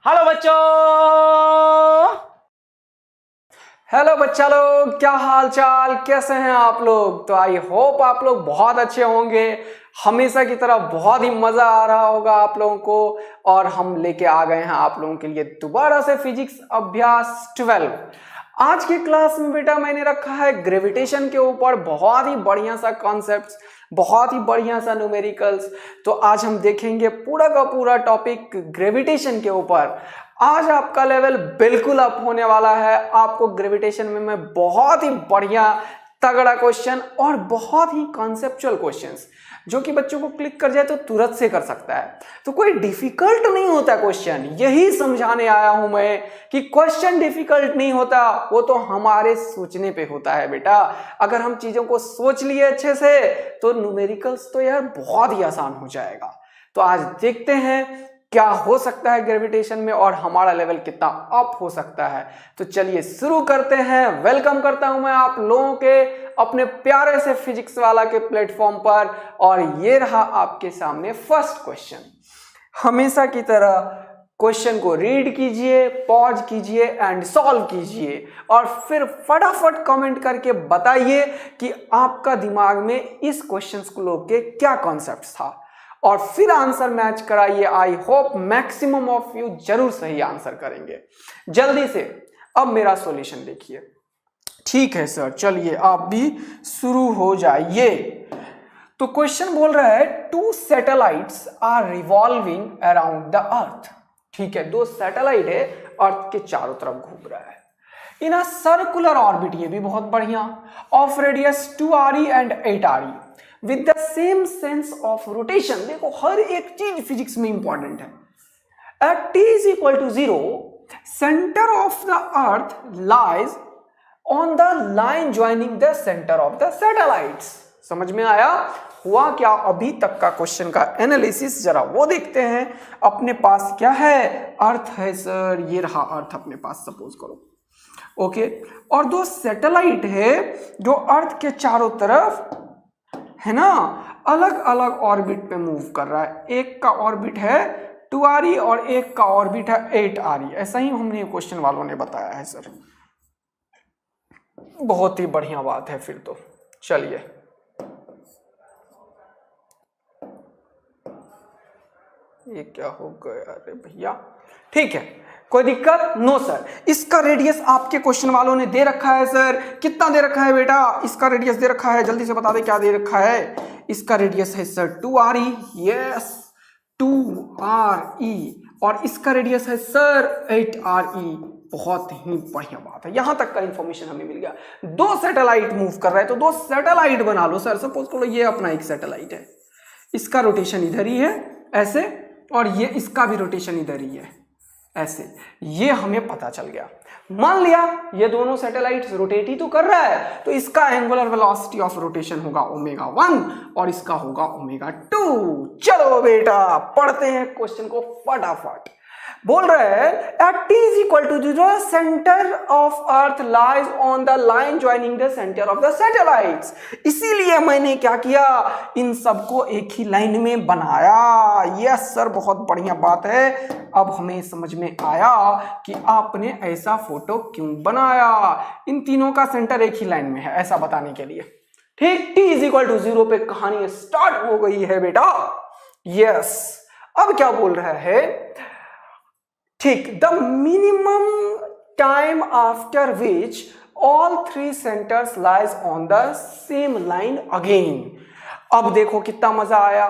Hello बच्चों। Hello बच्चा लोग, क्या हाल चाल, कैसे हैं आप लोग। तो आई होप आप लोग बहुत अच्छे होंगे। हमेशा की तरह बहुत ही मजा आ रहा होगा आप लोगों को। और हम लेके आ गए हैं आप लोगों के लिए दोबारा से फिजिक्स अभ्यास 12। आज की क्लास में बेटा मैंने रखा है ग्रेविटेशन के ऊपर बहुत ही बढ़िया सा कॉन्सेप्ट्स, बहुत ही बढ़िया सा न्यूमेरिकल्स। तो आज हम देखेंगे पूरा का पूरा टॉपिक ग्रेविटेशन के ऊपर। आज आपका लेवल बिल्कुल अप होने वाला है। आपको ग्रेविटेशन में मैं बहुत ही बढ़िया तगड़ा क्वेश्चन और बहुत ही कॉन्सेप्चुअल क्वेश्चंस जो कि बच्चों को क्लिक कर जाए तो तुरंत से कर सकता है। तो कोई डिफिकल्ट नहीं होता क्वेश्चन, यही समझाने आया हूं मैं कि क्वेश्चन डिफिकल्ट नहीं होता, वो तो हमारे सोचने पे होता है बेटा। अगर हम चीजों को सोच लिए अच्छे से तो न्यूमेरिकल्स तो यार बहुत ही आसान हो जाएगा। तो आज देखते हैं क्या हो सकता है ग्रेविटेशन में और हमारा लेवल कितना अप हो सकता है। तो चलिए शुरू करते हैं। वेलकम करता हूं मैं आप लोगों के अपने प्यारे से फिजिक्स वाला के प्लेटफॉर्म पर। और ये रहा आपके सामने फर्स्ट क्वेश्चन। हमेशा की तरह क्वेश्चन को रीड कीजिए, पॉज कीजिए एंड सॉल्व कीजिए और फिर फटाफट कमेंट करके बताइए कि आपका दिमाग में इस क्वेश्चन को लेके क्या कॉन्सेप्ट था और फिर आंसर मैच कराइए। I hope maximum of you जरूर सही आंसर करेंगे। जल्दी से अब मेरा सॉल्यूशन देखिए। ठीक है सर, चलिए आप भी शुरू हो जाइए। तो क्वेश्चन बोल रहा है two satellites are revolving around the earth. ठीक है, दो सैटेलाइट है, अर्थ के चारों तरफ घूम रहा है इन अ सर्कुलर ऑर्बिट। ये भी बहुत बढ़िया। Of radius 2re and 8re with the same sense of rotation. देखो हर एक चीज फिजिक्स में इंपॉर्टेंट है। At t is equal to 0 center of the earth lies on the line joining the center of the satellites। समझ में आया हुआ क्या अभी तक का क्वेश्चन का एनालिसिस, जरा वो देखते हैं। अपने पास क्या है, अर्थ है सर, ये रहा अर्थ अपने पास सपोज करो। ओके, और दो सैटेलाइट है जो अर्थ के चारों तरफ है ना अलग अलग ऑर्बिट पे मूव कर रहा है। एक का ऑर्बिट है 2re और एक का ऑर्बिट है 8re। ऐसा ही हमने क्वेश्चन वालों ने बताया है सर। बहुत ही बढ़िया बात है फिर तो। चलिए ये क्या हो गया अरे भैया। ठीक है, कोई दिक्कत नो सर। इसका रेडियस आपके क्वेश्चन वालों ने दे रखा है सर। कितना दे रखा है बेटा, इसका रेडियस दे रखा है, जल्दी से बता दे क्या दे रखा है। इसका रेडियस है सर 2re, यस 2re, और इसका रेडियस है सर 8re। बहुत ही बढ़िया बात है, यहां तक का इंफॉर्मेशन हमें मिल गया। दो सैटेलाइट मूव कर रहे हैं तो दो सैटेलाइट बना लो सर। सपोज करो ये अपना एक सैटेलाइट है, इसका रोटेशन इधर ही है ऐसे, और ये इसका भी रोटेशन इधर ही है ऐसे। ये हमें पता चल गया। मान लिया ये दोनों सैटेलाइट्स रोटेट ही तो कर रहा है, तो इसका एंगुलर वेलोसिटी ऑफ रोटेशन होगा ω1 और इसका होगा ω2। चलो बेटा पढ़ते हैं क्वेश्चन को फटाफट। बोल रहे हैं at t is equal to 0 centre of earth lies on the line joining the centre of the satellites. इसीलिए मैंने क्या किया, इन सबको एक ही लाइन में बनाया। यस सर, बहुत बढ़िया बात है। अब हमें समझ में आया कि आपने ऐसा फोटो क्यों बनाया। इन तीनों का सेंटर एक ही लाइन में है ऐसा बताने के लिए। ठीक, t is equal to 0 पे कहानी स्टार्ट हो गई है बेटा। यस, अब क्या बोल रहा है, ठीक, the minimum time after which all three centres lies on the same line again. अब देखो कितना मजा आया।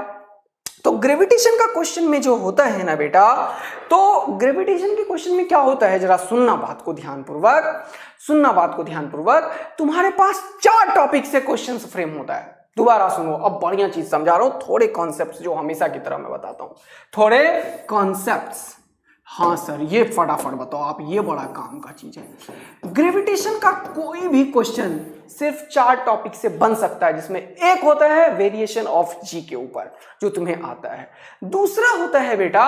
तो ग्रेविटेशन का क्वेश्चन में जो होता है ना बेटा, तो ग्रेविटेशन के क्वेश्चन में क्या होता है, जरा सुनना बात को ध्यानपूर्वक, सुनना बात को ध्यानपूर्वक। तुम्हारे पास 4 टॉपिक से क्वेश्चन फ्रेम होता है। दोबारा सुनो, अब बढ़िया चीज समझा रहा हूं, थोड़े कॉन्सेप्ट्स जो हमेशा की तरह मैं बताता हूं, थोड़े कॉन्सेप्ट्स। हाँ सर, ये फटाफट बताओ आप, ये बड़ा काम का चीज है। ग्रेविटेशन का कोई भी क्वेश्चन सिर्फ 4 टॉपिक से बन सकता है, जिसमें एक होता है वेरिएशन ऑफ जी के ऊपर जो तुम्हें आता है। दूसरा होता है बेटा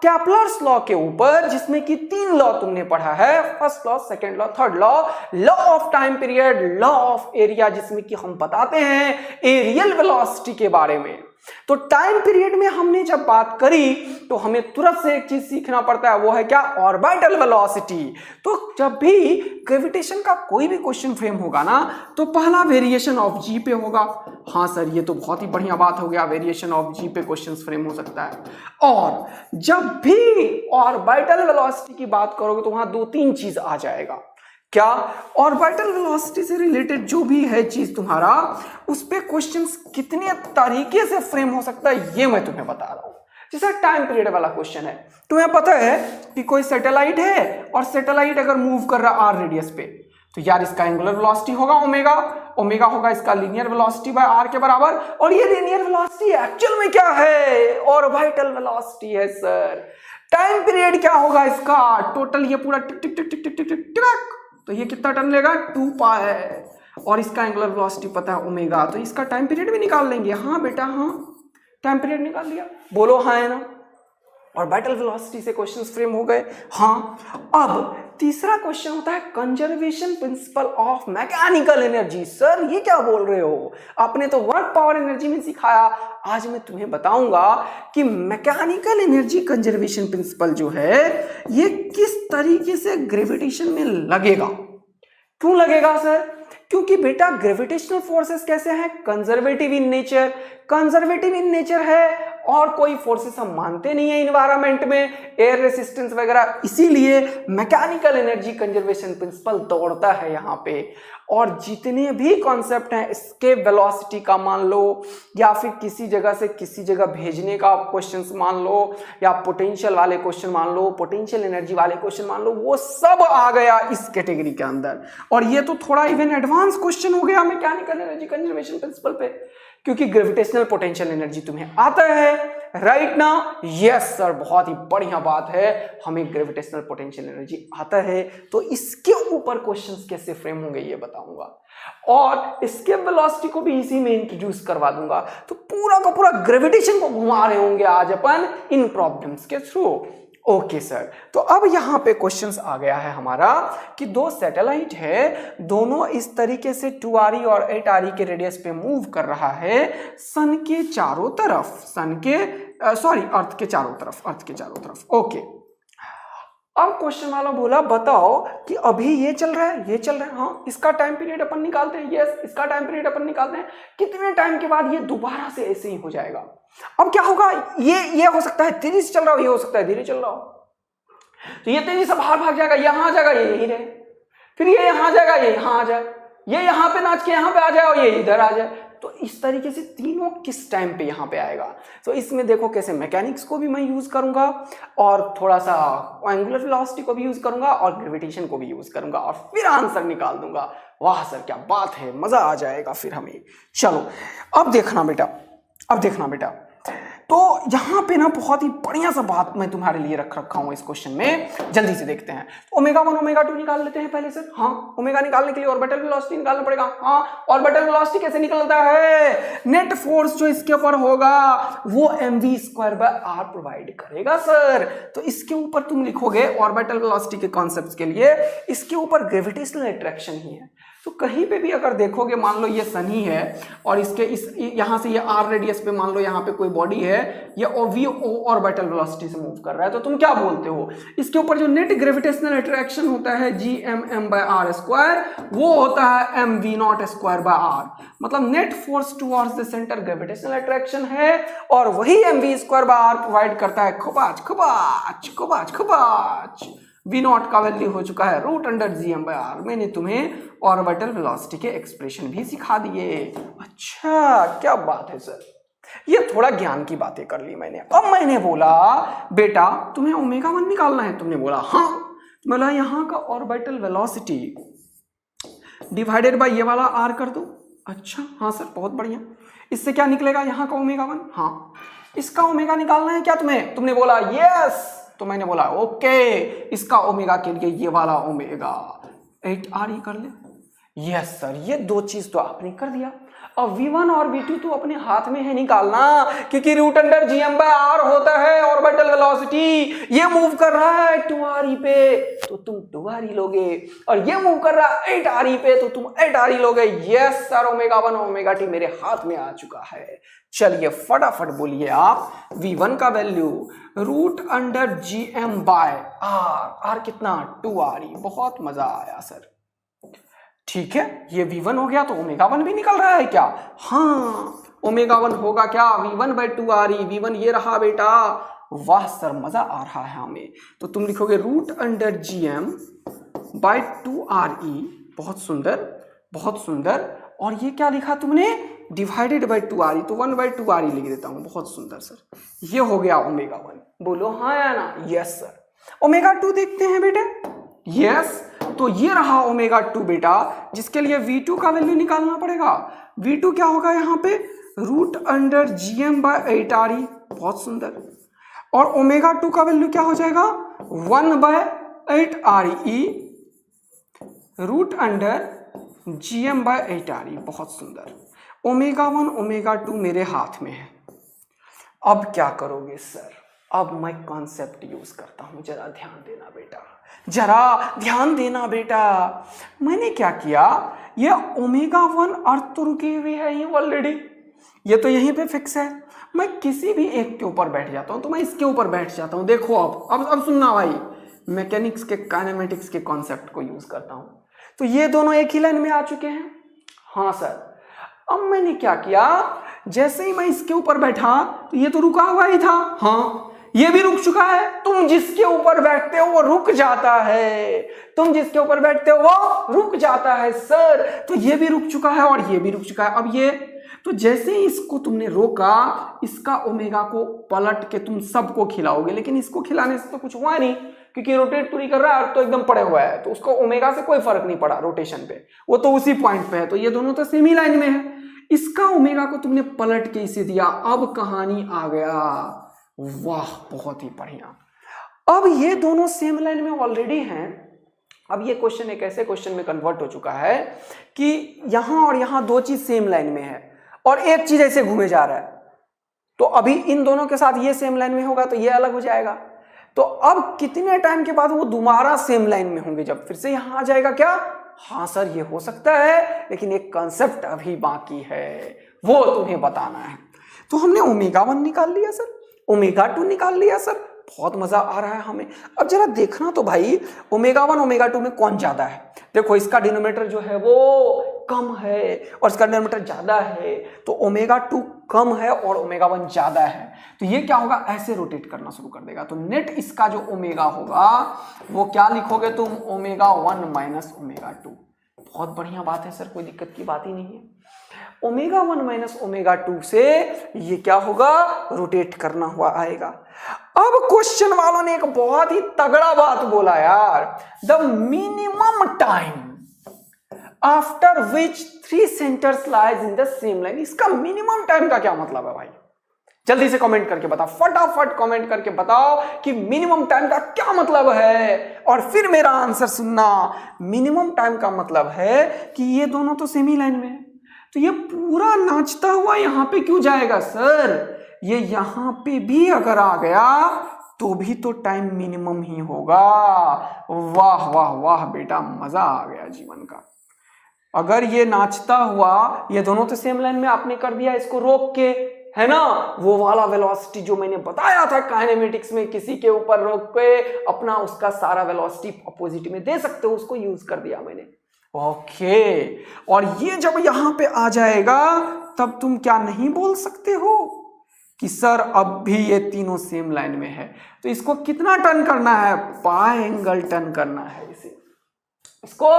कैपलर्स लॉ के ऊपर, जिसमें कि 3 लॉ तुमने पढ़ा है, first law, second law, third law. Law of time period, law of area, जिसमें कि हम बताते हैं एरियल वेलोसिटी के बारे में। तो टाइम पीरियड में हमने जब बात करी तो हमें तुरंत से एक चीज सीखना पड़ता है, वो है क्या? Orbital velocity. तो जब भी ग्रेविटेशन का कोई भी क्वेश्चन फ्रेम होगा ना, तो पहला वेरिएशन ऑफ जी पे होगा। हाँ सर, ये तो बहुत ही बढ़िया बात हो गया, वेरिएशन ऑफ जी पे क्वेश्चन फ्रेम हो सकता है। और जब भी ऑर्बिटल वेलोसिटी की बात करोगे तो वहां दो तीन चीज आ जाएगा। क्या? ऑर्बिटल वेलोसिटी से रिलेटेड जो भी है चीज तुम्हारा, उस पे क्वेश्चंस कितने तरीके से फ्रेम हो सकता है ये मैं तुम्हें बता रहा हूं। जैसे टाइम पीरियड वाला क्वेश्चन है, तुम्हें पता है कि कोई सैटेलाइट है और सैटेलाइट अगर मूव कर रहा आर रेडियस पे, तो यार इसका एंगुलर वेलोसिटी होगा ओमेगा, ओमेगा होगा इसका लीनियर वेलोसिटी बाय आर के बराबर। और ये लीनियर वेलोसिटी एक्चुअल में क्या है? ऑर्बिटल वेलोसिटी है सर। टाइम पीरियड क्या होगा इसका? टोटल ये पूरा टिक टिक टिक टिक टिक टिक टिक टिक, तो ये कितना टर्न लेगा? 2 पाई है। और इसका एंगुलर वेलोसिटी पता है ओमेगा, तो इसका टाइम पीरियड भी निकाल लेंगे। हाँ बेटा हाँ, टाइम पीरियड निकाल लिया, बोलो हाँ है ना। ऑर्बिटल वेलोसिटी से क्वेश्चंस फ्रेम हो गए। हाँ, अब तीसरा क्वेश्चन होता है conservation principle of mechanical energy. Sir ये क्या बोल रहे हो? आपने तो वर्क पावर एनर्जी में सिखाया, आज मैं तुम्हें बताऊंगा कि मैकेनिकल एनर्जी कंजर्वेशन प्रिंसिपल जो है ये किस तरीके से ग्रेविटेशन में लगेगा। क्यों लगेगा सर? क्योंकि बेटा ग्रेविटेशनल फोर्सेस कैसे हैं? Conservative in nature. Conservative in nature है और कोई फोर्सेस हम मानते नहीं है इन्वायरमेंट में, एयर रेसिस्टेंस वगैरह, इसीलिए मैकेनिकल एनर्जी कंजर्वेशन प्रिंसिपल दौड़ता है यहाँ पे। और जितने भी कॉन्सेप्ट हैं, इसके वेलोसिटी का मान लो, या फिर किसी जगह से किसी जगह भेजने का क्वेश्चंस मान लो, या पोटेंशियल वाले क्वेश्चन मान लो, पोटेंशियल एनर्जी वाले क्वेश्चन मान लो, वो सब आ गया इस कैटेगरी के अंदर। और ये तो थोड़ा इवन एडवांस क्वेश्चन हो गया मैकेनिकल एनर्जी कंजर्वेशन प्रिंसिपल पे, क्योंकि ग्रेविटेशनल पोटेंशियल एनर्जी तुम्हें आता है राइट ना? यस सर, बहुत ही बढ़िया बात है, हमें ग्रेविटेशनल पोटेंशियल एनर्जी आता है। तो इसके ऊपर क्वेश्चंस कैसे फ्रेम होंगे ये बताऊंगा, और इसके वेलोसिटी को भी इसी में इंट्रोड्यूस करवा दूंगा। तो पूरा का पूरा ग्रेविटेशन को घुमा रहे होंगे आज अपन इन प्रॉब्लम्स के थ्रू। ओके सर, तो अब यहां पे क्वेश्चंस आ गया है हमारा कि दो सैटेलाइट है, दोनों इस तरीके से 2RE और 8RE के रेडियस पे मूव कर रहा है सन के चारों तरफ, अर्थ के चारों तरफ। ओके, अब क्वेश्चन वाला बोला बताओ कि अभी ये चल रहा है, ये चल रहा है, हाँ इसका टाइम पीरियड अपन निकालते हैं। यस, इसका टाइम पीरियड अपन निकालते हैं। कितने टाइम के बाद ये दोबारा से ऐसे ही हो जाएगा? अब क्या होगा? ये हो सकता है तेजी से चल रहा हो, ये हो सकता है धीरे चल रहा हो। तो ये तेजी से बाहर भाग जाएगा, यहां आ जाएगा, ये यही रहे, फिर ये यहां आ जाएगा, ये यहां आ जाए, ये यहां पे नाच के यहां पे आ जाए, और ये इधर आ जाए। तो इस तरीके से तीनों किस टाइम पे यहां पे आएगा? तो इसमें देखो कैसे मैकेनिक्स को भी मैं यूज करूंगा, और थोड़ा सा एंगुलर वेलोसिटी को भी यूज करूंगा, और ग्रेविटेशन को भी यूज करूंगा, और फिर आंसर निकाल दूंगा। वाह सर क्या बात है, मजा आ जाएगा फिर हमें। चलो अब देखना बेटा, तो यहां पे ना बहुत ही बढ़िया सा बात मैं तुम्हारे लिए रखा हूं इस क्वेश्चन में, जल्दी से देखते हैं। ओमेगा 1 ओमेगा 2 निकाल लेते हैं पहले सर। हाँ, ओमेगा निकालने के लिए ऑर्बिटल वेलोसिटी निकालना पड़ेगा। हाँ, ऑर्बिटल वेलोसिटी कैसे निकलता है? नेट फोर्स जो इसके ऊपर होगा वो mv²/r प्रोवाइड करेगा सर। तो इसके ऊपर तुम लिखोगे ऑर्बिटल वेलोसिटी के कॉन्सेप्ट के लिए, इसके ऊपर ग्रेविटेशनल अट्रैक्शन ही है। तो कहीं पे भी अगर देखोगे, मान लो ये सन ही है और इसके यहां से ये r रेडियस पे मान लो यहाँ पे कोई बॉडी है, ये v ऑर्बिटल वेलोसिटी से मूव कर रहा है, तो तुम क्या बोलते हो? इसके ऊपर जो नेट ग्रेविटेशनल अट्रैक्शन होता है gmm/r², वो होता है mv0²/r। मतलब net force towards the centre gravitational attraction है, और वही mv²/r प्रोवाइड करता है खबाच। v0 का वैल्यू हो चुका है √g/r। मैंने तुम्हें ऑर्बिटल वेलोसिटी के एक्सप्रेशन भी सिखा दिए। अच्छा क्या बात है सर, ये थोड़ा ज्ञान की बातें कर ली मैंने। अब मैंने बोला बेटा तुम्हें ओमेगा 1 निकालना है, तुमने बोला हाँ, बोला यहाँ का ऑर्बिटल वेलोसिटी डिवाइडेड बाय ये वाला r कर दो। अच्छा हाँ सर बहुत बढ़िया, इससे क्या निकलेगा? यहाँ का ओमेगा 1। हाँ, इसका ओमेगा निकालना है क्या तुम्हें? तुमने बोला यस, तो मैंने बोला ओके, इसका ओमेगा के लिए ये वाला ओमेगा 8RE कर ले। यस सर, ये दो चीज तो आपने कर दिया। और v1 और v2 तो अपने हाथ में है निकालना, क्योंकि रूट अंडर gm/r होता है ऑर्बिटल वेलोसिटी। ये मूव कर रहा है 2re पे तो तुम 2re लोगे, और ये मूव कर रहा है 8re पे तो तुम 8re लोगे। यस सर, ω1 ω2 मेरे हाथ में आ चुका है। चलिए फटाफट बोलिए आप, v1 का value root under gm/r, r कितना 2re। बहुत मजा आया सर। ठीक है, ये v1 हो गया तो ω1 भी निकल रहा है क्या? हाँ, ω1 होगा क्या v1/2re। v1 ये रहा बेटा। वाह सर, मजा आ रहा है हमें। तो तुम लिखोगे रूट अंडर gm/2re। बहुत सुंदर बहुत सुंदर। और ये क्या लिखा तुमने? डिवाइडेड बाई 2re, तो 1/2re लिख देता हूं। बहुत सुंदर सर, ये हो गया ω1। बोलो हाँ या ना? Yes sir. ω2 देखते हैं बेटे। यस, तो ये रहा ω2 बेटा, जिसके लिए v2 का वैल्यू निकालना पड़ेगा। v2 क्या होगा यहाँ पे? Root under gm/8re। बहुत सुंदर। और ω2 का वैल्यू क्या हो जाएगा? 1/8re root under gm/8re। बहुत सुंदर। ω1 ω2 मेरे हाथ में है। अब क्या करोगे सर? अब मैं कॉन्सेप्ट यूज करता हूं, जरा ध्यान देना बेटा, जरा ध्यान देना बेटा। मैंने क्या किया, ये ω1 अर्थ तो रुकी हुई है ये ऑलरेडी, ये तो यहीं पे फिक्स है। मैं किसी भी एक के ऊपर बैठ जाता हूं, तो मैं इसके ऊपर बैठ जाता हूं। देखो अब सुनना भाई, मैकेनिक्स के काइनेमेटिक्स के कॉन्सेप्ट को यूज करता हूं। तो ये दोनों एक ही लाइन में आ चुके हैं। हाँ सर। अब मैंने क्या किया, जैसे ही मैं इसके ऊपर बैठा तो ये तो रुका हुआ ही था। हाँ, ये भी रुक चुका है। तुम जिसके ऊपर बैठते हो वो रुक जाता है, तुम जिसके ऊपर बैठते हो वो रुक जाता है सर। तो ये भी रुक चुका है और ये भी रुक चुका है। अब ये तो जैसे ही इसको तुमने रोका, इसका ओमेगा को पलट के तुम सबको खिलाओगे, लेकिन इसको खिलाने से तो कुछ हुआ नहीं, क्योंकि रोटेट तो नहीं कर रहा है, तो एकदम पड़े हुआ है, तो उसको ओमेगा से कोई फर्क नहीं पड़ा रोटेशन पे, वो तो उसी पॉइंट पे है। तो ये दोनों तो सेम ही लाइन में है। इसका ओमेगा को तुमने पलट के इसे दिया, अब कहानी आ गया। वाह, बहुत ही बढ़िया। अब ये दोनों सेम लाइन में ऑलरेडी हैं। अब ये क्वेश्चन एक ऐसे क्वेश्चन में कन्वर्ट हो चुका है कि यहां और यहां दो चीज सेम लाइन में है और एक चीज ऐसे घूमे जा रहा है। तो अभी इन दोनों के साथ ये सेम लाइन में होगा तो ये अलग हो जाएगा। तो अब कितने टाइम के बाद वो दोबारा सेम लाइन में होंगे, जब फिर से यहां आ जाएगा क्या? हाँ सर, ये हो सकता है, लेकिन एक कंसेप्ट अभी बाकी है, वो तुम्हें बताना है। तो हमने ω1 निकाल लिया सर, ω2 निकाल लिया सर, बहुत मजा आ रहा है हमें। अब जरा देखना तो भाई, ω1 ω2 में कौन ज्यादा है? देखो, इसका डिनोमिनेटर जो है वो कम है और इसका डिनोमिनेटर ज्यादा है, तो ω2 कम है और ω1 ज्यादा है। तो ये क्या होगा, ऐसे रोटेट करना शुरू कर देगा। तो नेट इसका जो ओमेगा होगा वो क्या लिखोगे तुम? ω1 माइनस ω2। बहुत बढ़िया बात है सर, कोई दिक्कत की बात ही नहीं है। ω1 माइनस ω2 से ये क्या होगा, रोटेट करना हुआ आएगा। अब क्वेश्चन वालों ने एक बहुत ही तगड़ा बात बोला यार, the minimum time after which 3 centres lies in the same line. इसका मिनिमम टाइम का क्या मतलब है भाई? जल्दी से कमेंट करके बताओ, फटाफट कमेंट करके बताओ कि मिनिमम टाइम का क्या मतलब है। और फिर मेरा आंसर सुनना। मिनिमम टाइम का मतलब है कि ये दोनों तो सेम ही लाइन में है, तो ये पूरा नाचता हुआ यहां पे क्यों जाएगा सर? ये यहां पे भी अगर आ गया तो भी तो टाइम मिनिमम ही होगा। वाह वाह वाह बेटा, मजा आ गया जीवन का। अगर ये नाचता हुआ, ये दोनों तो सेम लाइन में आपने कर दिया इसको रोक के, है ना, वो वाला वेलोसिटी जो मैंने बताया था काइनेमेटिक्स में, किसी के ऊपर रोक के अपना उसका सारा वेलोसिटी अपोजिट में दे सकते हो, उसको यूज कर दिया मैंने। ओके, और ये जब यहां पे आ जाएगा तब तुम क्या नहीं बोल सकते हो कि सर अब भी ये तीनों सेम लाइन में है। तो इसको कितना टर्न करना है? पाई एंगल टर्न करना है, इसको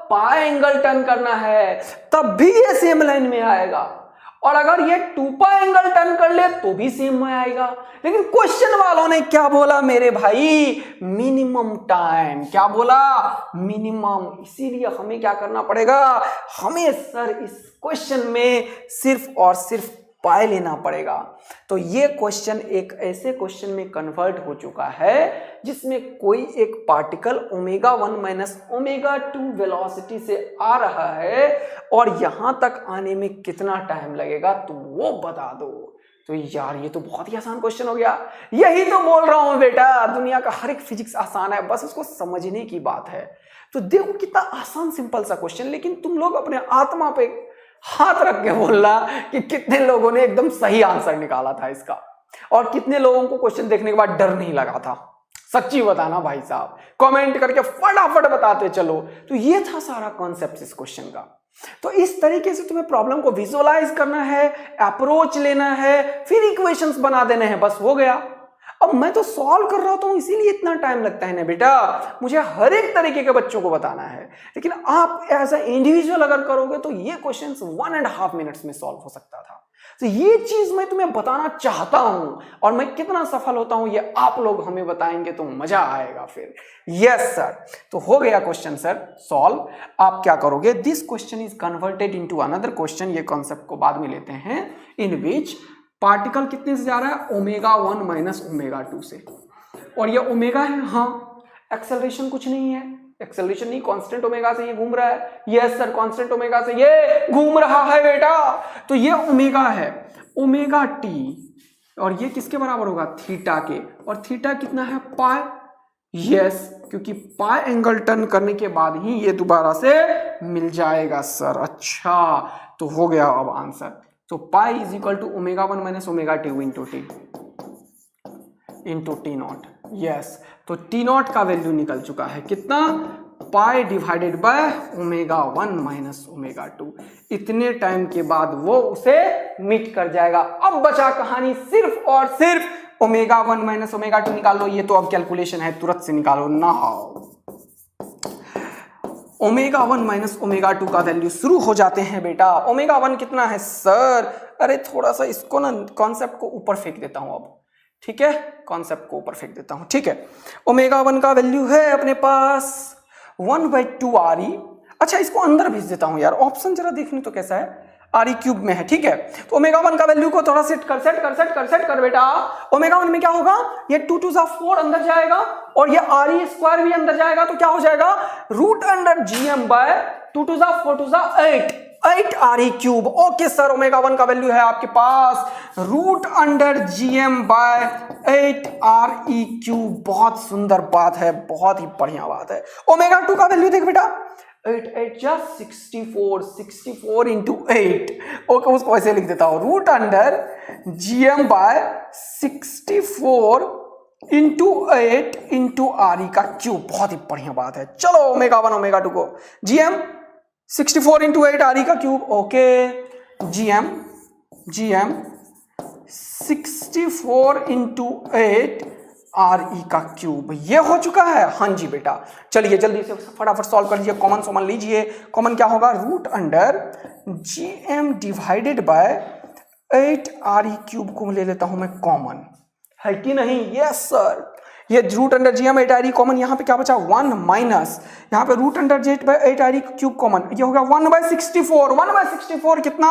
पाई एंगल टर्न करना है, तब भी ये सेम लाइन में आएगा। और अगर ये 2 पाई एंगल टर्न कर ले तो भी सेम में आएगा। लेकिन क्वेश्चन वालों ने क्या बोला मेरे भाई? Minimum time. क्या बोला? मिनिमम। इसीलिए हमें क्या करना पड़ेगा? हमें सर इस क्वेश्चन में सिर्फ और सिर्फ पाई लेना पड़ेगा। तो ये क्वेश्चन एक ऐसे क्वेश्चन में कन्वर्ट हो चुका है जिसमें कोई एक particle omega 1 minus omega 2 velocity से आ रहा है और यहां तक आने में कितना टाइम लगेगा तुम वो बता दो। तो यार ये तो बहुत ही आसान क्वेश्चन हो गया। यही तो बोल रहा हूं बेटा, दुनिया का हर एक फिजिक्स आसान है, बस उसको समझने की बात है। तो देखो कितना आसान सिंपल सा क्वेश्चन, लेकिन तुम लोग अपने आत्मा पे हाथ रख के बोलना कि कितने लोगों ने एकदम सही आंसर निकाला था इसका, और कितने लोगों को क्वेश्चन देखने के बाद डर नहीं लगा था। सच्ची बताना भाई साहब, कमेंट करके फटाफट बताते चलो। तो ये था सारा कॉन्सेप्ट इस क्वेश्चन का। तो इस तरीके से तुम्हें प्रॉब्लम को विजुअलाइज करना है, अप्रोच लेना है, फिर इक्वेशंस बना देने हैं, बस हो गया। अब मैं तो सॉल्व कर रहा हूं इसीलिए इतना टाइम लगता है ना बेटा, मुझे हर एक तरीके के बच्चों को बताना है। लेकिन आप एज ए इंडिविजुअल अगर करोगे तो ये क्वेश्चंस 1.5 मिनट्स में सॉल्व हो सकता था। तो ये चीज मैं तुम्हें बताना चाहता हूं, और मैं कितना सफल होता हूं ये आप लोग हमें बताएंगे तो मजा आएगा फिर। यस सर, तो हो गया क्वेश्चन सर सॉल्व। आप क्या करोगे, this question is converted into another question, ये कॉन्सेप्ट को बाद में लेते हैं, इन विच पार्टिकल कितने से जा रहा है, ओमेगा 1 माइनस ओमेगा 2 से, और ये ओमेगा है, हाँ एक्सेलरेशन कुछ नहीं है, एक्सेलरेशन नहीं, कांस्टेंट ओमेगा से ये घूम रहा है। यस सर, कांस्टेंट ओमेगा से ये घूम रहा है बेटा। तो ये ओमेगा है, ओमेगा टी, और ये किसके बराबर होगा, थीटा के, और थीटा कितना है, पाई। यस, क्योंकि पाई एंगल टर्न करने के बाद ही ये दोबारा से मिल जाएगा सर। अच्छा, तो हो गया अब आंसर। तो pi is equal to omega 1 minus omega 2 into t nought. Yes, तो टी नॉट का वैल्यू निकल चुका है कितना, pi divided by omega 1 minus omega 2। इतने टाइम के बाद वो उसे मीट कर जाएगा। अब बचा कहानी सिर्फ और सिर्फ ओमेगा 1 माइनस ओमेगा 2 निकाल लो। ये तो अब कैलकुलेशन है, तुरंत से निकालो ना। ओमेगा 1 माइनस ओमेगा 2 का वैल्यू शुरू हो जाते हैं बेटा। ओमेगा 1 कितना है सर, अरे थोड़ा सा इसको ना कॉन्सेप्ट को ऊपर फेंक देता हूं अब, ठीक है, कॉन्सेप्ट को ऊपर फेंक देता हूं, ठीक है। ओमेगा 1 का वैल्यू है अपने पास 1/2 RE। अच्छा, इसको अंदर भेज देता हूं यार, ऑप्शन जरा देखने तो कैसा है, RE क्यूब में है, ठीक है। तो ओमेगा 1 का वैल्यू को थोड़ा सेट कर बेटा। ओमेगा 1 में क्या होगा, ये 2 2 4 अंदर जाएगा, और ये RE स्क्वायर भी अंदर जाएगा, तो क्या हो जाएगा, root under GM by 2 2 4 2 8 RE cube. Okay sir, omega 1 का वैल्यू है आपके पास root under GM by 8 RE cube. बहुत सुंदर बात है, बहुत ही बढ़िया बात है। ओमेगा 2 का वैल्यू देख बेटा, 8 8 जा 64 इंटू 8। ओके, उसको ऐसे लिख देता हूं, root under GM by 64 into 8 into RE का क्यूब। बहुत ही बढ़िया बात है। चलो ओमेगा 1 ओमेगा 2 को GM 64 इंटू 8 RE का cube. Okay, GM 64 into 8 RE का क्यूब, ये हो चुका है। हाँ जी बेटा, चलिए जल्दी से फटाफट सॉल्व कर लीजिए। कॉमन लीजिए, कॉमन क्या होगा, root under GM divided by 8 RE cube को ले लेता हूं मैं कॉमन, है कि नहीं। यस सर, ये root under GM 8 RE common, यहाँ पे क्या बचा 1 माइनस, यहाँ पे root under 8 RE cube common, ये हो गया 1/64। 1/64 कितना,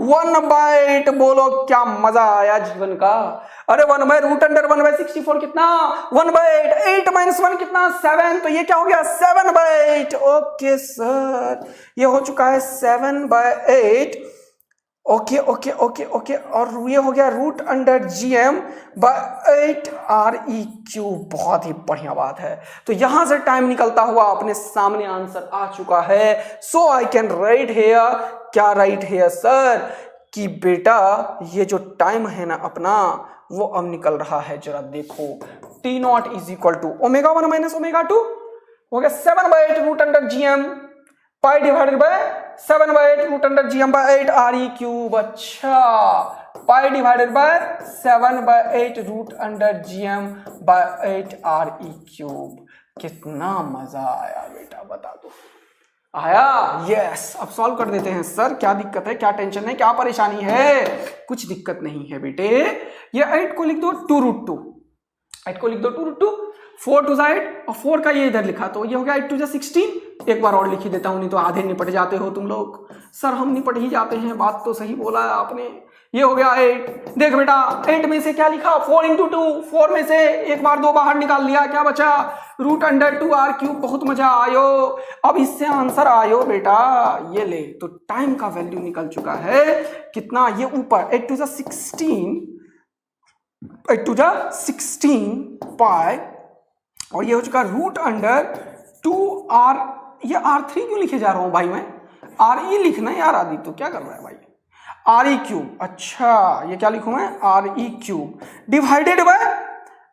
1/8। बोलो क्या मजा आया जीवन का। अरे 1/√1/64 कितना, 1/8। 8 माइनस 1 कितना, 7। तो ये क्या हो गया, 7/8। ओके सर, ये हो चुका है 7/8। ओके, और ये हो गया root under GM by 8 RE cube. बहुत ही बढ़िया बात है। तो यहां से टाइम निकलता हुआ अपने सामने आंसर आ चुका है। सो आई कैन राइट हेयर, क्या राइट हेयर सर, कि बेटा ये जो टाइम है ना अपना, वो अब निकल रहा है, जरा देखो। T not is equal to omega 1 minus omega 2 हो गया 7/8 root under GM pi divided by 7/8 root under GM by 8 RE cube. अच्छा, pi divided by 7/8 root under GM by 8 RE cube. कितना मजा आया बेटा, बता दो, आया। यस, अब सॉल्व कर देते हैं। सर क्या दिक्कत है, क्या टेंशन है, क्या परेशानी है, कुछ दिक्कत नहीं है बेटे। ये 8 को लिख दो 2√2, 8 को लिख दो 2√2, 4 2 8 और 4 का ये इधर लिखा, तो ये हो गया 8 2 16। एक बार और लिख ही देता हूं, नहीं तो आधे निपट जाते हो तुम लोग। सर हम निपट ही जाते हैं, बात तो सही बोला है आपने। ये हो गया 8। देख बेटा 8 में से क्या लिखा, 4 इंटू 2, 4 में से एक बार 2 बाहर निकाल लिया, क्या बचा, √2r³। बहुत मजा आयो। अब इससे आंसर आयो बेटा, ये ले, तो टाइम का वैल्यू निकल चुका है कितना, ये ऊपर 8 टू 16, 8 टू 16 पाई, और ये हो चुका √2r। ये r3 क्यों लिखे जा रहा हूं भाई मैं, re लिखना है यार आदि, तो क्या कर रहा है भाई, re³। अच्छा ये क्या लिखूं मैं, re³ डिवाइडेड बाय,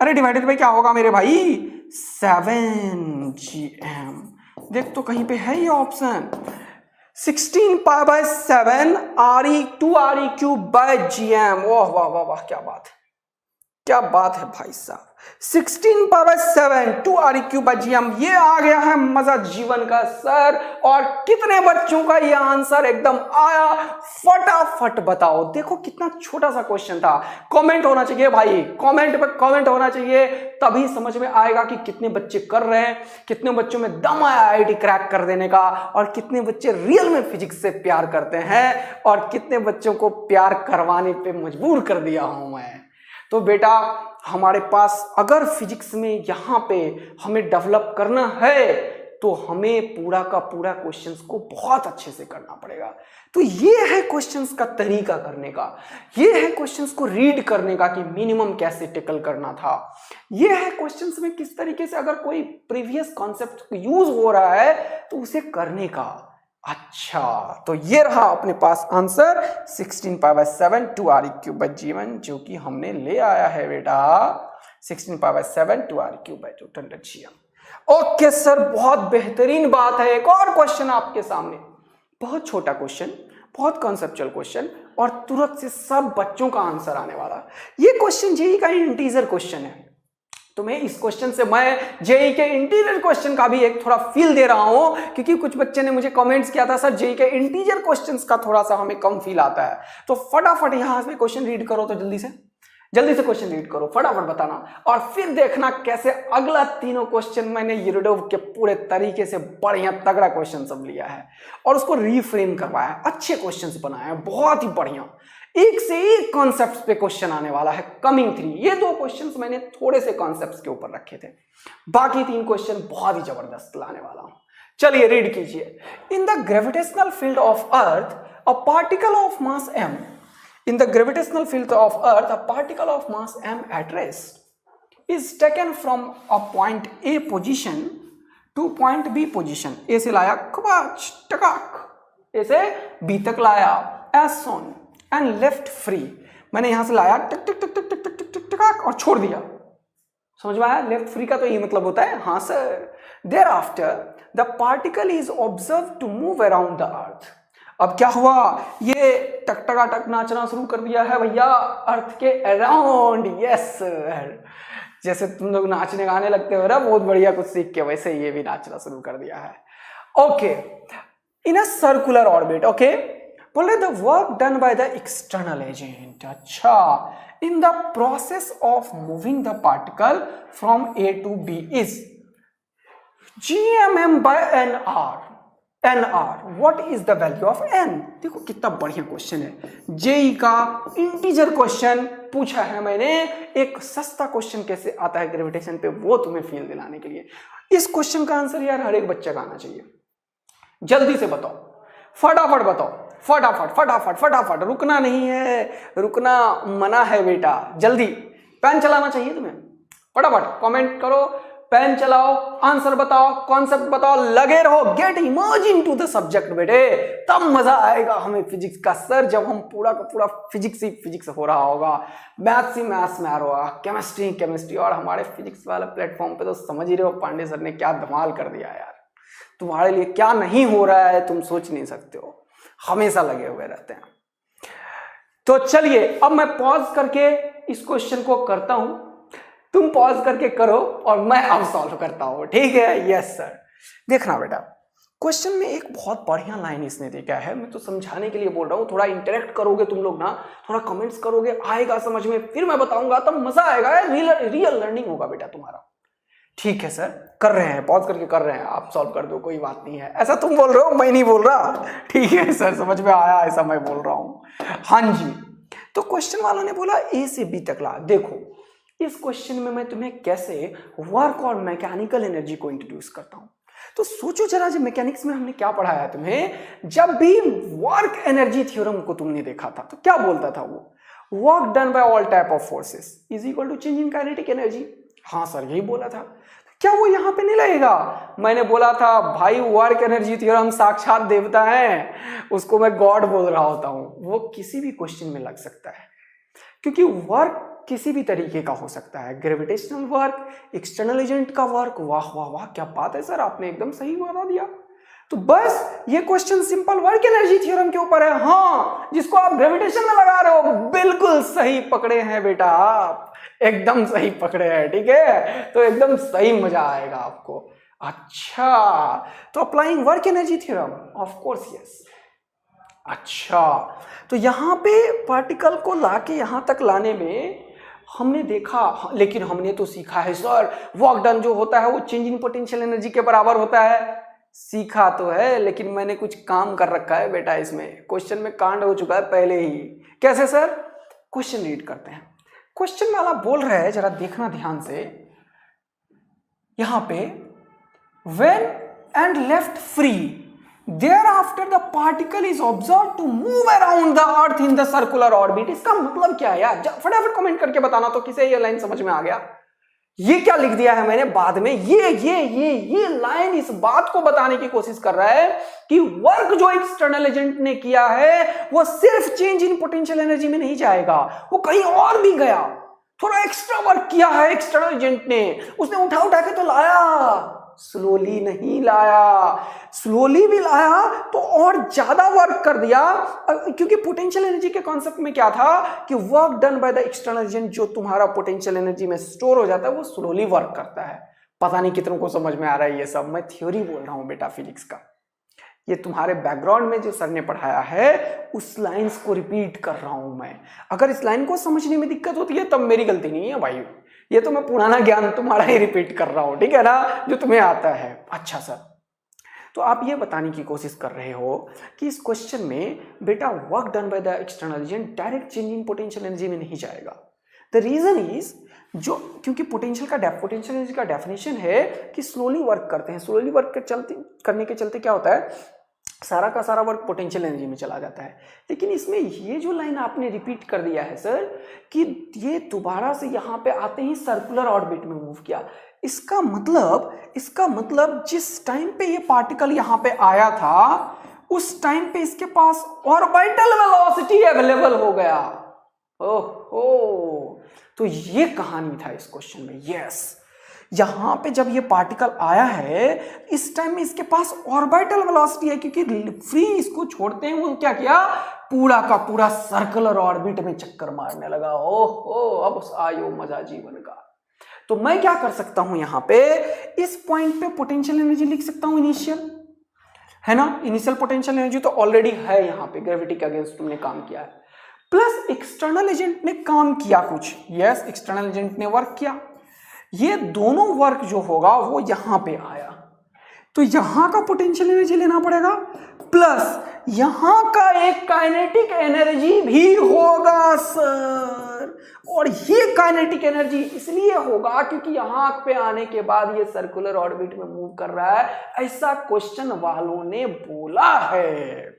अरे डिवाइडेड बाय क्या होगा मेरे भाई, 7gm। देख तो कहीं पे है ये option, 16 pi by 7 2re³ by gm। ओह वाह वाह वाह, क्या बात है, क्या बात है भाई साहब, 16 pi by 7 2re³ by gm। ये आ गया है मजा जीवन का सर। और कितने बच्चों का ये आंसर एकदम आया, फटाफट बताओ। देखो कितना छोटा सा क्वेश्चन था। कमेंट होना चाहिए भाई, कमेंट पे कमेंट होना चाहिए, तभी समझ में आएगा कि कितने बच्चे कर रहे हैं, कितने बच्चों में दम आया आईआईटी क्रैक कर देने का, और कितने बच्चे रियल में फिजिक्स से प्यार करते हैं, और कितने बच्चों को प्यार करवाने पे मजबूर कर दिया हूं मैं। तो बेटा हमारे पास अगर फिजिक्स में यहाँ पे हमें डेवलप करना है, तो हमें पूरा का पूरा क्वेश्चंस को बहुत अच्छे से करना पड़ेगा। तो ये है क्वेश्चंस का तरीका करने का, ये है क्वेश्चंस को रीड करने का कि मिनिमम कैसे टेकल करना था, ये है क्वेश्चंस में किस तरीके से अगर कोई प्रीवियस कॉन्सेप्ट यूज हो रहा है तो उसे करने का। अच्छा तो ये रहा अपने पास answer, 16 pi by 7 2re³ by g1, जो कि हमने ले आया है बेटा 16 pi by 7 2re³ by g1। Okay sir, बहुत बेहतरीन बात है। एक और क्वेश्चन आपके सामने, बहुत छोटा क्वेश्चन, बहुत कॉन्सेप्चुअल क्वेश्चन, और तुरंत से सब बच्चों का आंसर आने वाला। ये क्वेश्चन जेईई का इंटीजर क्वेश्चन है, तो मैं इस क्वेश्चन से मैं जेईई के इंटीजर क्वेश्चन का भी एक थोड़ा फील दे रहा हूं, क्योंकि कुछ बच्चे ने मुझे कमेंट्स किया था सर जेईई के इंटीजर क्वेश्चंस का थोड़ा सा हमें कम फील आता है। तो फटाफट यहां से क्वेश्चन रीड करो, तो जल्दी से क्वेश्चन रीड करो, फटाफट बताना, और फिर देखना कैसे अगला तीनों क्वेश्चन मैंने यूरोडोव के पूरे तरीके से बढ़िया तगड़ा क्वेश्चन सब लिया है और उसको रीफ्रेम करवाया, अच्छे क्वेश्चंस बनाए हैं, बहुत ही बढ़िया। एक से एक कॉन्सेप्ट्स पे क्वेश्चन आने वाला है कमिंग 3। ये 2 क्वेश्चंस मैंने थोड़े से कॉन्सेप्ट्स के ऊपर रखे थे, बाकी 3 क्वेश्चन बहुत ही जबरदस्त लाने वाला हूं। चलिए रीड कीजिए। In the gravitational field of earth a particle of mass m, in the gravitational field of earth a particle of mass m at rest is taken from a point a position to point b position। a से लाया खबाच टकाक, a से b तक लाया as shown and left free। मैंने यहां से लाया टक टक टक टक टक टक टक टकाक और छोड़ दिया। समझ में आया? लेफ्ट फ्री का तो ये मतलब होता है, हाँ sir. thereafter the particle is observed to move around the earth। अब क्या हुआ, ये टकटका टक नाचना शुरू कर दिया है भैया अर्थ के अराउंड। यस सर, जैसे तुम लोग नाचने गाने लगते हो ना बहुत बढ़िया कुछ सीख के, वैसे ये भी नाचना शुरू कर दिया है। Okay, in a circular orbit. Okay, बोले the work done by the external agent. अच्छा, in the process of moving the particle from A to B is gmm by nr। What is the value of n। देखो कितना बढ़िया question है, JEE का integer question पूछा है मैंने। एक सस्ता क्वेश्चन कैसे आता है ग्रेविटेशन पे, वो तुम्हें फील दिलाने के लिए। इस क्वेश्चन का आंसर यार हर एक बच्चे का आना चाहिए। जल्दी से बताओ, फटाफट बताओ, फटाफट फटाफट फटाफट, रुकना नहीं है, रुकना मना है बेटा। जल्दी पेन चलाना चाहिए तुम्हें, फटाफट कमेंट करो, पेन चलाओ, आंसर बताओ, कॉन्सेप्ट बताओ, लगे रहो, get emerge into the subject बेटे। तब मजा आएगा हमें फिजिक्स का सर, जब हम पूरा का पूरा फिजिक्स ही फिजिक्स हो रहा होगा, मैथ्स ही मैथ्स में आ रहा होगा, केमिस्ट्री केमिस्ट्री। और हमारे फिजिक्स वाले प्लेटफॉर्म पे तो समझ ही रहे हो पांडे सर ने क्या धमाल कर दिया यार। तुम्हारे लिए क्या नहीं हो रहा है तुम सोच नहीं सकते हो, हमेशा लगे हुए रहते हैं। तो चलिए अब मैं पॉज करके इस क्वेश्चन को करता हूं, तुम पॉज करके करो और मैं अब सॉल्व करता हूं, ठीक है? Yes sir. देखना बेटा, क्वेश्चन में एक बहुत बढ़िया लाइन इसने देखा है, मैं तो समझाने के लिए बोल रहा हूं, थोड़ा इंटरेक्ट करोगे तुम लोग ना, थोड़ा कमेंट्स करोगे, आएगा समझ में, फिर मैं बताऊंगा तब मजा आएगा, रियल लर्निंग होगा बेटा तुम्हारा। ठीक है सर, कर रहे हैं, पॉज करके कर रहे हैं, आप सॉल्व कर दो, कोई बात नहीं है। ऐसा तुम बोल रहे हो, मैं नहीं बोल रहा। ठीक है सर, समझ में आया, ऐसा मैं बोल रहा हूं। हाँ जी, तो क्वेश्चन वालों ने बोला ए से बी तक ला। देखो इस क्वेश्चन में मैं तुम्हें कैसे वर्क और मैकेनिकल एनर्जी को इंट्रोड्यूस करता हूं। तो सोचो जरा, जब मैकेनिक्स में हमने क्या पढ़ाया तुम्हें, जब भी वर्क एनर्जी थ्योरम को तुमने देखा था तो क्या बोलता था वो, work done by all type of forces is equal to change in kinetic energy. हाँ सर यही बोला था। क्या वो यहां पे नहीं लगेगा? मैंने बोला था भाई वर्क एनर्जी थ्योरम साक्षात देवता है, उसको मैं गॉड बोल रहा होता हूं। वो किसी भी क्वेश्चन में लग सकता है, क्योंकि वर्क किसी भी तरीके का हो सकता है, ग्रेविटेशनल वर्क, एक्सटर्नल एजेंट का वर्क। वाह वाह वाह क्या बात है सर, आपने एकदम सही बता दिया। तो बस ये question simple work energy theorem के ऊपर है। हाँ, जिसको आप ग्रेविटेशन में लगा रहे हो, बिल्कुल सही पकड़े हैं बेटा, आप एकदम सही पकड़े हैं। ठीक है, तो एकदम सही मजा आएगा आपको। अच्छा, तो applying work energy theorem, of course yes. अच्छा, तो यहां पे पार्टिकल को लाके यहां तक लाने में हमने देखा, लेकिन हमने तो सीखा है सर वर्क डन जो होता है वो चेंज इन पोटेंशियल एनर्जी के बराबर होता है। सीखा तो है, लेकिन मैंने कुछ काम कर रखा है बेटा, इसमें क्वेश्चन में कांड हो चुका है पहले ही। कैसे सर? क्वेश्चन रीड करते हैं। क्वेश्चन वाला बोल रहा है, जरा देखना ध्यान से, यहां पे when and left free thereafter the particle is observed to move around the earth in the circular orbit। इसका मतलब क्या है यार? फटाफट कमेंट करके बताना तो किसे ये लाइन समझ में आ गया। ये क्या लिख दिया है मैंने बाद में, ये लाइन इस बात को बताने की कोशिश कर रहा है कि वर्क जो एक्सटर्नल एजेंट ने किया है वो सिर्फ चेंज इन पोटेंशियल एनर्जी में नहीं जाएगा, वो कहीं और भी गया, थोड़ा एक्स्ट्रा वर्क किया है एक्सटर्नल एजेंट ने। उसने उठा के तो लाया, स्लोली नहीं लाया। स्लोली भी लाया तो और ज्यादा वर्क कर दिया, क्योंकि पोटेंशियल एनर्जी के कॉन्सेप्ट में क्या था कि work done by the external agent, जो तुम्हारा पोटेंशियल एनर्जी में स्टोर हो जाता है वो स्लोली वर्क करता है। पता नहीं कितनों को समझ में आ रहा है ये सब, मैं थ्योरी बोल रहा हूं बेटा फिजिक्स का। ये तुम्हारे बैकग्राउंड में जो सर ने पढ़ाया है उस लाइंस को रिपीट कर रहा हूं मैं। अगर इस लाइन को समझने में दिक्कत होती है तब मेरी गलती नहीं है भाई, ये तो मैं पुराना ज्ञान तुम्हारा ही रिपीट कर रहा हूं, ठीक है ना, जो तुम्हें आता है। अच्छा सर, तो आप ये बताने की कोशिश कर रहे हो कि इस क्वेश्चन में बेटा work done by the external agent direct change in potential energy में नहीं जाएगा। द रीजन इज, जो क्योंकि पोटेंशियल एनर्जी का डेफिनेशन है कि स्लोली वर्क करते हैं। स्लोली वर्क करने के चलते क्या होता है, सारा का सारा वर्क पोटेंशियल एनर्जी में चला जाता है। लेकिन इसमें ये जो लाइन आपने रिपीट कर दिया है सर कि ये दोबारा से यहाँ पे आते ही सर्कुलर ऑर्बिट में मूव किया, इसका मतलब जिस टाइम पे ये पार्टिकल यहाँ पे आया था उस टाइम पे इसके पास ऑर्बिटल वेलोसिटी अवेलेबल हो गया। ओहो, तो ये कहानी था इस क्वेश्चन में। यस, यहां पे जब ये पार्टिकल आया है इस टाइम में इसके पास ऑर्बिटल वेलोसिटी है, क्योंकि फ्री इसको छोड़ते हैं वो क्या किया, पूरा का पूरा सर्कुलर ऑर्बिट में चक्कर मारने लगा। ओहो, अब आयो मजा जीवन का। तो मैं क्या कर सकता हूं, यहां पे इस पॉइंट पे पोटेंशियल एनर्जी लिख सकता हूं, इनिशियल है ना, इनिशियल पोटेंशियल एनर्जी तो ऑलरेडी है यहाँ पे, ग्रेविटी के अगेंस्ट तुमने काम किया है, प्लस एक्सटर्नल एजेंट ने काम किया कुछ। यस, एक्सटर्नल एजेंट ने वर्क किया, ये दोनों वर्क जो होगा वो यहां पे आया, तो यहां का पोटेंशियल एनर्जी लेना पड़ेगा, प्लस यहां का एक काइनेटिक एनर्जी भी होगा सर। और ये काइनेटिक एनर्जी इसलिए होगा क्योंकि यहां पे आने के बाद ये सर्कुलर ऑर्बिट में मूव कर रहा है, ऐसा क्वेश्चन वालों ने बोला है।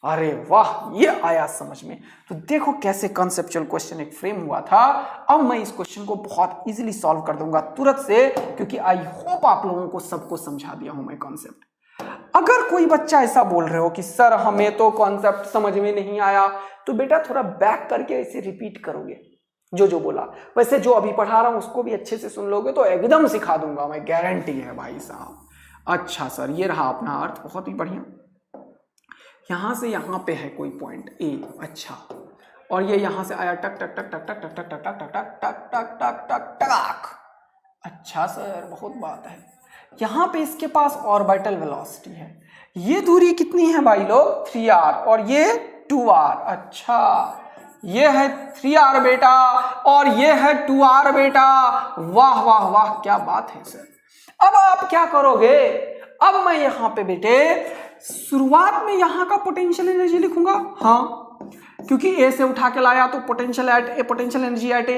अरे वाह, ये आया समझ में। तो देखो कैसे कॉन्सेप्चुअल क्वेश्चन एक फ्रेम हुआ था। अब मैं इस क्वेश्चन को बहुत इजीली सॉल्व कर दूंगा तुरंत से, क्योंकि आई होप आप लोगों को सबको समझा दिया हूं मैं कॉन्सेप्ट। अगर कोई बच्चा ऐसा बोल रहे हो कि सर हमें तो कॉन्सेप्ट समझ में नहीं आया, तो बेटा थोड़ा बैक करके इसे रिपीट करोगे जो बोला। वैसे जो अभी पढ़ा रहा हूं उसको भी अच्छे से सुन लोगे तो एकदम सिखा दूंगा मैं, गारंटी है भाई साहब। अच्छा सर, ये रहा अपना अर्थ, बहुत ही बढ़िया। यहां से यहां पे है कोई पॉइंट ए, अच्छा, और ये यहां से आया टक टक टक टक टक टक टक टक टक टक टक टक टक टक टक। अच्छा सर, बहुत बात है। यहां पे इसके पास ऑर्बिटल वेलोसिटी है, ये दूरी कितनी है भाई लोग, 3r, और ये 2r। अच्छा, ये है 3r बेटा और ये है 2r बेटा। वाह वाह वाह, क्या बात है सर। अब आप क्या करोगे, अब मैं यहां पे बेटे शुरुआत में यहां का पोटेंशियल एनर्जी लिखूंगा। हाँ, क्योंकि ए से उठा के लाया तो potential at A, potential energy at A,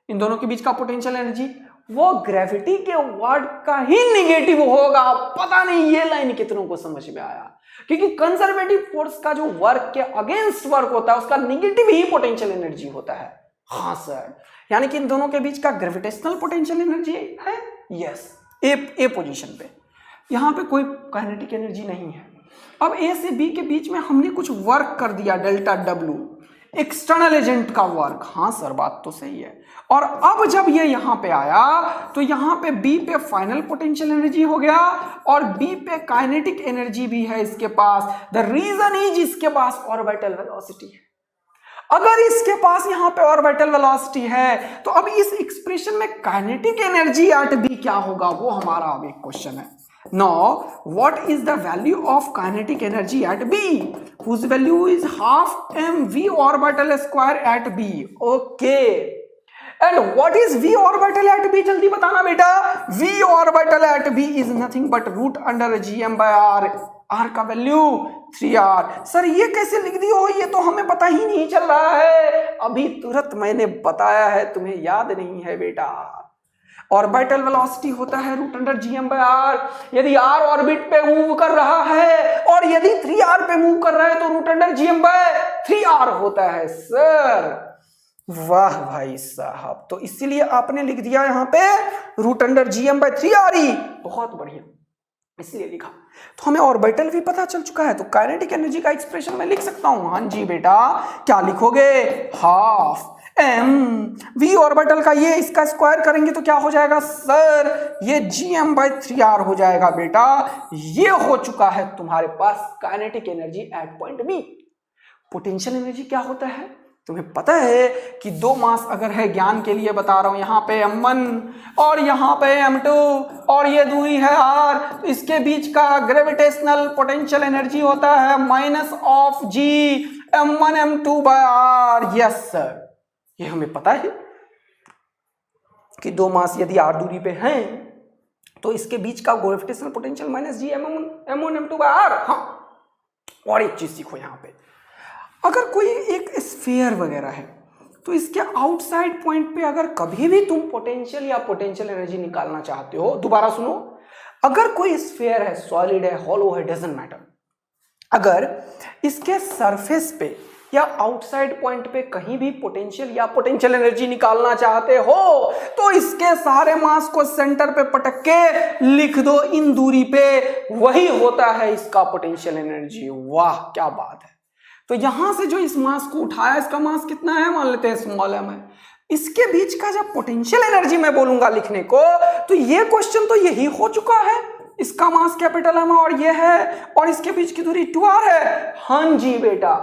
इन दोनों के बीच का पोटेंशियल एनर्जी वो ग्रेविटी के वर्ड का ही निगेटिव होगा। पता नहीं ये लाइन कितनों को समझ में आया, क्योंकि कंजर्वेटिव फोर्स का जो वर्क के अगेंस्ट वर्क होता है उसका निगेटिव ही पोटेंशियल एनर्जी होता है। हाँ सर, यानी कि इन दोनों के बीच का ग्रेविटेशनल पोटेंशियल एनर्जी है यस, ए पोजीशन पे। यहां पे कोई काइनेटिक एनर्जी नहीं है। अब ए से बी के बीच में हमने कुछ वर्क कर दिया, डेल्टा डब्ल्यू, एक्सटर्नल एजेंट का वर्क। हाँ सर, बात तो सही है। और अब जब ये यहां पे आया तो यहां पे बी पे फाइनल पोटेंशियल एनर्जी हो गया और बी पे काइनेटिक एनर्जी भी है इसके पास। द रीजन इज इसके पास ऑर्बिटल वेलोसिटी है। अगर इसके पास यहां पे ऑर्बिटल वेलोसिटी है तो अब इस एक्सप्रेशन में काइनेटिक एनर्जी एट बी क्या होगा, वो हमारा अब एक क्वेश्चन है। Now, what is the value of kinetic energy at B? Whose value is half mv orbital square at B. Okay. And what is v orbital at B? जल्दी बताना बेटा। v orbital at B is nothing but root under gm by r. r का value 3r। Sir ये कैसे लिख दी हो, ये तो हमें पता ही नहीं चल रहा है। अभी तुरंत मैंने बताया है, तुम्हें याद नहीं है बेटा। ऑर्बिटल वेलोसिटी होता है root under GM by R. यदि आर ऑर्बिट पे मूव कर रहा है और यदि 3r पे मूव कर रहा है तो root under GM by 3r होता है। सर वाह भाई साहब, तो इसीलिए आपने लिख दिया यहां पे root under GM by 3r ही। बहुत बढ़िया, इसलिए लिखा। तो हमें ऑर्बिटल भी पता चल चुका है, तो काइनेटिक एनर्जी का एक्सप्रेशन मैं लिख सकता हूं। हाँ जी बेटा, क्या लिखोगे? हाफ एम वी ऑर्बिटल का ये इसका स्क्वायर करेंगे तो क्या हो जाएगा सर? ये जीएम बाय 3r हो जाएगा बेटा। ये हो चुका है तुम्हारे पास kinetic energy at point B. Potential energy क्या होता है तुम्हें पता है कि दो मास अगर है, ज्ञान के लिए बता रहा हूं, यहाँ पे m1 और यहाँ पे m2 और ये दूरी है r, तो इसके बीच का ग्रेविटेशनल पोटेंशियल एनर्जी होता है minus of g m1 m2 by r। Yes sir, ये हमें पता है कि दो मास यदि r दूरी पे हैं तो इसके बीच का gravitational potential minus ji m1 m2 by r। हाँ, और एक चीज सीखो, यहाँ पे अगर कोई एक स्फीयर वगैरह है तो इसके आउटसाइड पॉइंट पे अगर कभी भी तुम पोटेंशियल या पोटेंशियल एनर्जी निकालना चाहते हो, दोबारा सुनो, अगर कोई स्फीयर है, सॉलिड है, हॉलो है, डजंट मैटर, अगर इसके सरफेस पे या आउटसाइड पॉइंट पे कहीं भी पोटेंशियल या पोटेंशियल एनर्जी निकालना चाहते हो तो इसके सारे मास को सेंटर पे पटक के लिख दो इन दूरी पे, वही होता है इसका पोटेंशियल एनर्जी। वाह क्या बात है। तो यहां से जो इस मास को उठाया, इसका मास कितना है, मान लेते हैं स्मॉल m है, इसके बीच का जब पोटेंशियल एनर्जी मैं बोलूंगा लिखने को तो ये क्वेश्चन तो यही हो चुका है। इसका मास कैपिटल M और ये है और इसके बीच की दूरी 2r है। हाँ जी बेटा,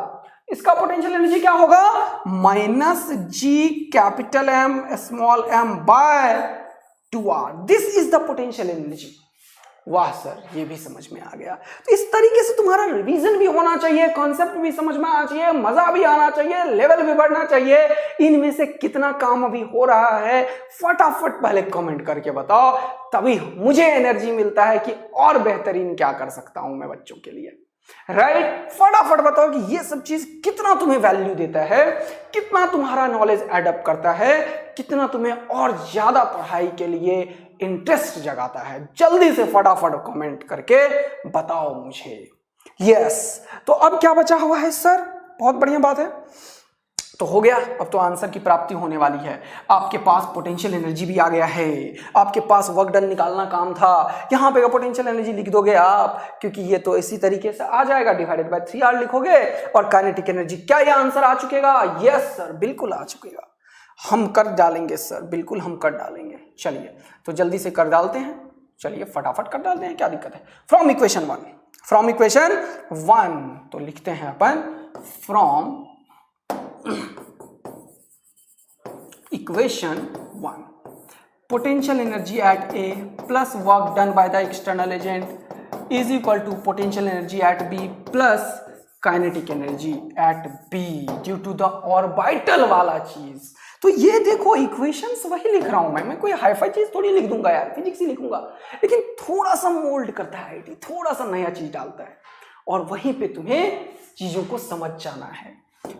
इसका पोटेंशियल एनर्जी क्या होगा? Minus G capital M small m by 2r। This is the potential energy. वाह सर, ये भी समझ में आ गया। तो इस तरीके से तुम्हारा रिवीजन भी होना चाहिए, कॉन्सेप्ट भी समझ में आना चाहिए, मजा भी आना चाहिए, लेवल भी बढ़ना चाहिए। इनमें से कितना काम अभी हो रहा है फटाफट पहले कमेंट करके बताओ, तभी मुझे एनर्जी मिलता है कि और बेहतरीन क्या कर सकता हूं मैं बच्चों के लिए। राइट, फटाफट बताओ कि ये सब चीज कितना तुम्हें वैल्यू देता है, कितना तुम्हारा नॉलेज एडअप करता है, कितना तुम्हें और ज्यादा पढ़ाई के लिए इंटरेस्ट जगाता है। जल्दी से फटाफट कमेंट करके बताओ मुझे। यस, तो अब क्या बचा हुआ है सर? बहुत बढ़िया बात है, तो हो गया। अब तो आंसर की प्राप्ति होने वाली है। आपके पास पोटेंशियल एनर्जी भी आ गया है, आपके पास वर्क डन निकालना काम था। यहाँ पे पोटेंशियल एनर्जी लिख दोगे आप, क्योंकि ये तो इसी तरीके से आ जाएगा, डिवाइडेड बाय 3r लिखोगे। और काइनेटिक एनर्जी, क्या ये आंसर आ चुकेगा? यस सर, बिल्कुल आ चुकेगा। हम कर डालेंगे सर, बिल्कुल हम कर डालेंगे। चलिए तो जल्दी से कर डालते हैं, चलिए फटाफट कर डालते हैं, क्या दिक्कत है। फ्रॉम इक्वेशन 1, फ्रॉम इक्वेशन 1 तो लिखते हैं अपन from equation 1, potential energy at A plus work done by the external agent is equal to potential energy at B plus kinetic energy at B due to the orbital वाला चीज। तो ये देखो equations वही लिख रहा हूं मैं कोई हाईफाई चीज थोड़ी लिख दूंगा यार, फिजिक्स ही लिखूंगा, लेकिन थोड़ा सा मोल्ड करता है आईटी, थोड़ा सा नया चीज डालता है और वहीं पे तुम्हें चीजों को समझ जाना है।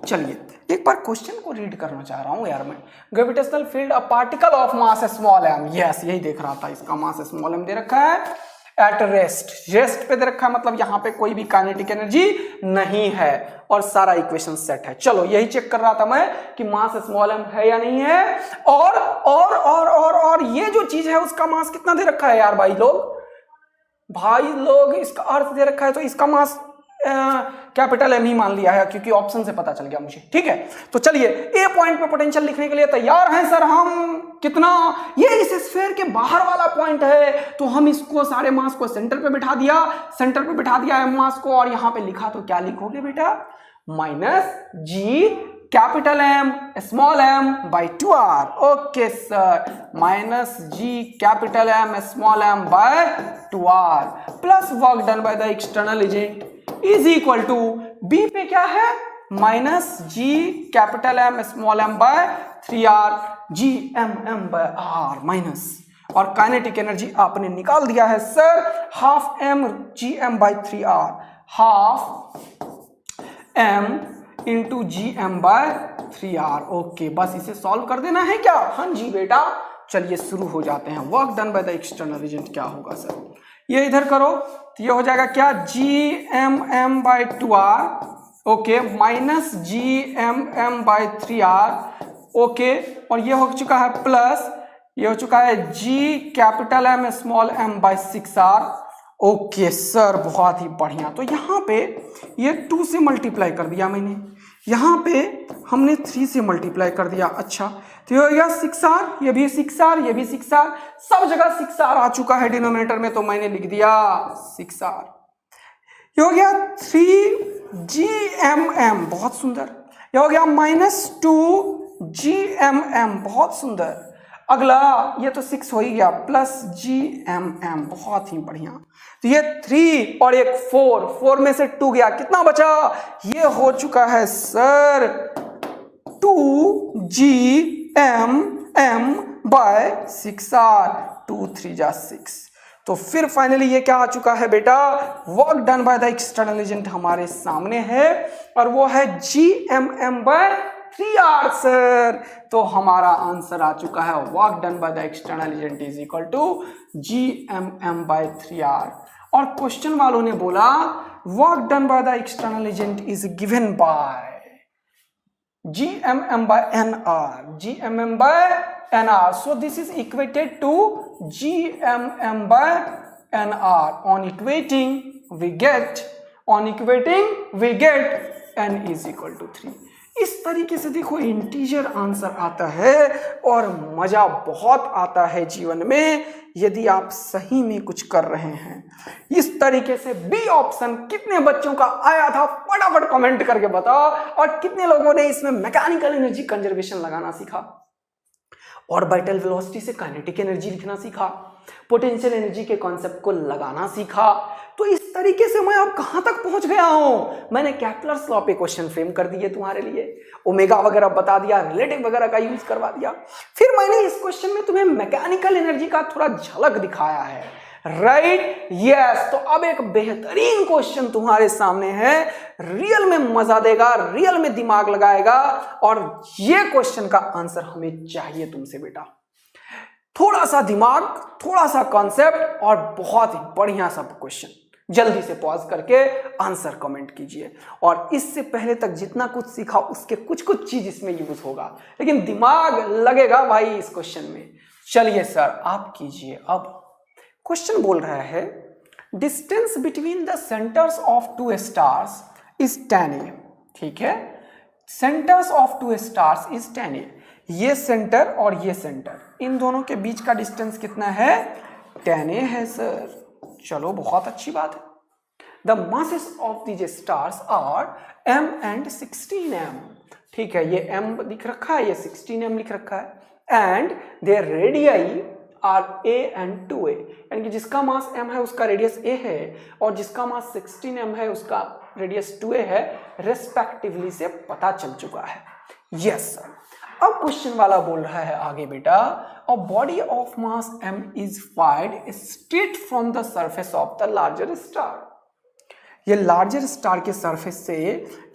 चलिए एक बार क्वेश्चन को रीड करना चाह रहा हूं यार मैं। Gravitational field a particle of mass small m, yes यही देख रहा था, इसका मास स्मॉल एम दे रखा है, एट रेस्ट, रेस्ट पे दे रखा है, मतलब यहां पे कोई भी काइनेटिक एनर्जी नहीं है और सारा इक्वेशन सेट है। चलो यही चेक कर रहा था मैं कि मास स्मॉल एम है या नहीं है। और ये जो चीज है उसका मास कितना दे रखा है यार भाई लोग, इसका अर्थ दे रखा है, तो इसका मास कैपिटल एम ही मान लिया है क्योंकि ऑप्शन से पता चल गया मुझे। ठीक है, तो चलिए ए पॉइंट पे पोटेंशियल लिखने के लिए तैयार हैं सर हम? कितना, ये इस स्फीयर के बाहर वाला पॉइंट है, तो हम इसको सारे मास को सेंटर पे बिठा दिया, सेंटर पे बिठा दिया एम मास को, और यहां पे लिखा तो क्या लिखोगे बेटा, minus G capital M small M by 2r। Okay sir, minus G capital M small M by 2r plus work done by the external agent is equal to B पे क्या है, minus G capital M small M by 3r G M M by r minus, और kinetic energy आपने निकाल दिया है sir, half M G M by 3r, half M into G M by 3r। Okay, बस इसे solve कर देना है क्या? हाँ जी बेटा, चलिए शुरू हो जाते हैं। Work done by the external agent क्या होगा सर, ये इधर करो तो ये हो जाएगा क्या, G M m by 2r, okay, minus G M m by 3r, okay, और ये हो चुका है प्लस, ये हो चुका है G capital M small M by 6r। Okay sir, बहुत ही बढ़िया। तो यहाँ पे ये 2 से मल्टीप्लाई कर दिया मैंने, यहाँ पे हमने 3 से मल्टीप्लाई कर दिया। अच्छा, तो ये हो गया 6r, ये भी 6r, ये भी 6r, सब जगह 6r आ चुका है डिनोमिनेटर में, तो मैंने लिख दिया 6r। ये हो गया 3gmm, बहुत सुंदर। ये हो गया माइनस 2gmm, बहुत सुंदर। अगला ये तो 6 हो ही गया, प्लस gmm, बहुत ही बढ़िया। तो ये 3 और एक 4 में से 2 गया, कितना बचा, ये हो चुका है सर 2gmm बाय 6r, 2 3 जा 6। तो फिर फाइनली ये क्या आ चुका है बेटा, work done by the external agent हमारे सामने है, और वो है gmm बाय 3r सर। तो हमारा आंसर आ चुका है, work done by the external agent is equal to gmm by 3r। और क्वेश्चन वालों ने बोला work done by the external agent is given by gmm by nr, gmm by nr, so this is equated to gmm by nr. On equating we get n is equal to 3। इस तरीके से देखो integer answer आता है, और मजा बहुत आता है जीवन में यदि आप सही में कुछ कर रहे हैं। इस तरीके से बी ऑप्शन कितने बच्चों का आया था फटाफट कमेंट करके बताओ, और कितने लोगों ने इसमें मैकेनिकल एनर्जी कंजर्वेशन लगाना सीखा, ऑर्बिटल वेलोसिटी से काइनेटिक एनर्जी लिखना सीखा, पोटेंशियल एनर्जी के कॉन्सेप्ट को लगाना सीखा। तो इस तरीके से मैं अब कहां तक पहुंच गया हूं, मैंने केपलर्स लॉ पे क्वेश्चन फ्रेम कर दिए तुम्हारे लिए, ओमेगा वगैरह बता दिया, रिलेटिव वगैरह का यूज करवा दिया, फिर मैंने इस क्वेश्चन में तुम्हें मैकेनिकल एनर्जी का थोड़ा झलक दिखाया है, राइट, यस। तो अब एक बेहतरीन क्वेश्चन तुम्हारे सामने है, रियल में मजा देगा, रियल में दिमाग लगाएगा, और ये क्वेश्चन का आंसर हमें चाहिए तुमसे बेटा। थोड़ा सा दिमाग, थोड़ा सा कॉन्सेप्ट, और बहुत ही बढ़िया सा क्वेश्चन। जल्दी से पॉज करके आंसर कमेंट कीजिए, और इससे पहले तक जितना कुछ सीखा उसके कुछ कुछ चीज इसमें यूज होगा, लेकिन दिमाग लगेगा भाई इस क्वेश्चन में। चलिए सर आप कीजिए। अब क्वेश्चन बोल रहा है distance between the centres of 2 stars is 10 a। ठीक है, centres of 2 stars is 10 a। ये सेंटर और ये सेंटर, इन दोनों के बीच का डिस्टेंस कितना है, 10 a है सर। चलो बहुत अच्छी बात है। The masses of these stars are m and 16m। ठीक है, ये m लिख रखा है, ये 16m लिख रखा है, and their radii are a and 2a, यानी कि जिसका मास m है उसका रेडियस a है, और जिसका मास 16m है उसका रेडियस 2a है, रेस्पेक्टिवली से पता चल चुका है। Yes sir. अब क्वेश्चन वाला बोल रहा है आगे बेटा, a body of mass m is find straight from the surface of the larger star. ये लार्जर स्टार के सरफेस से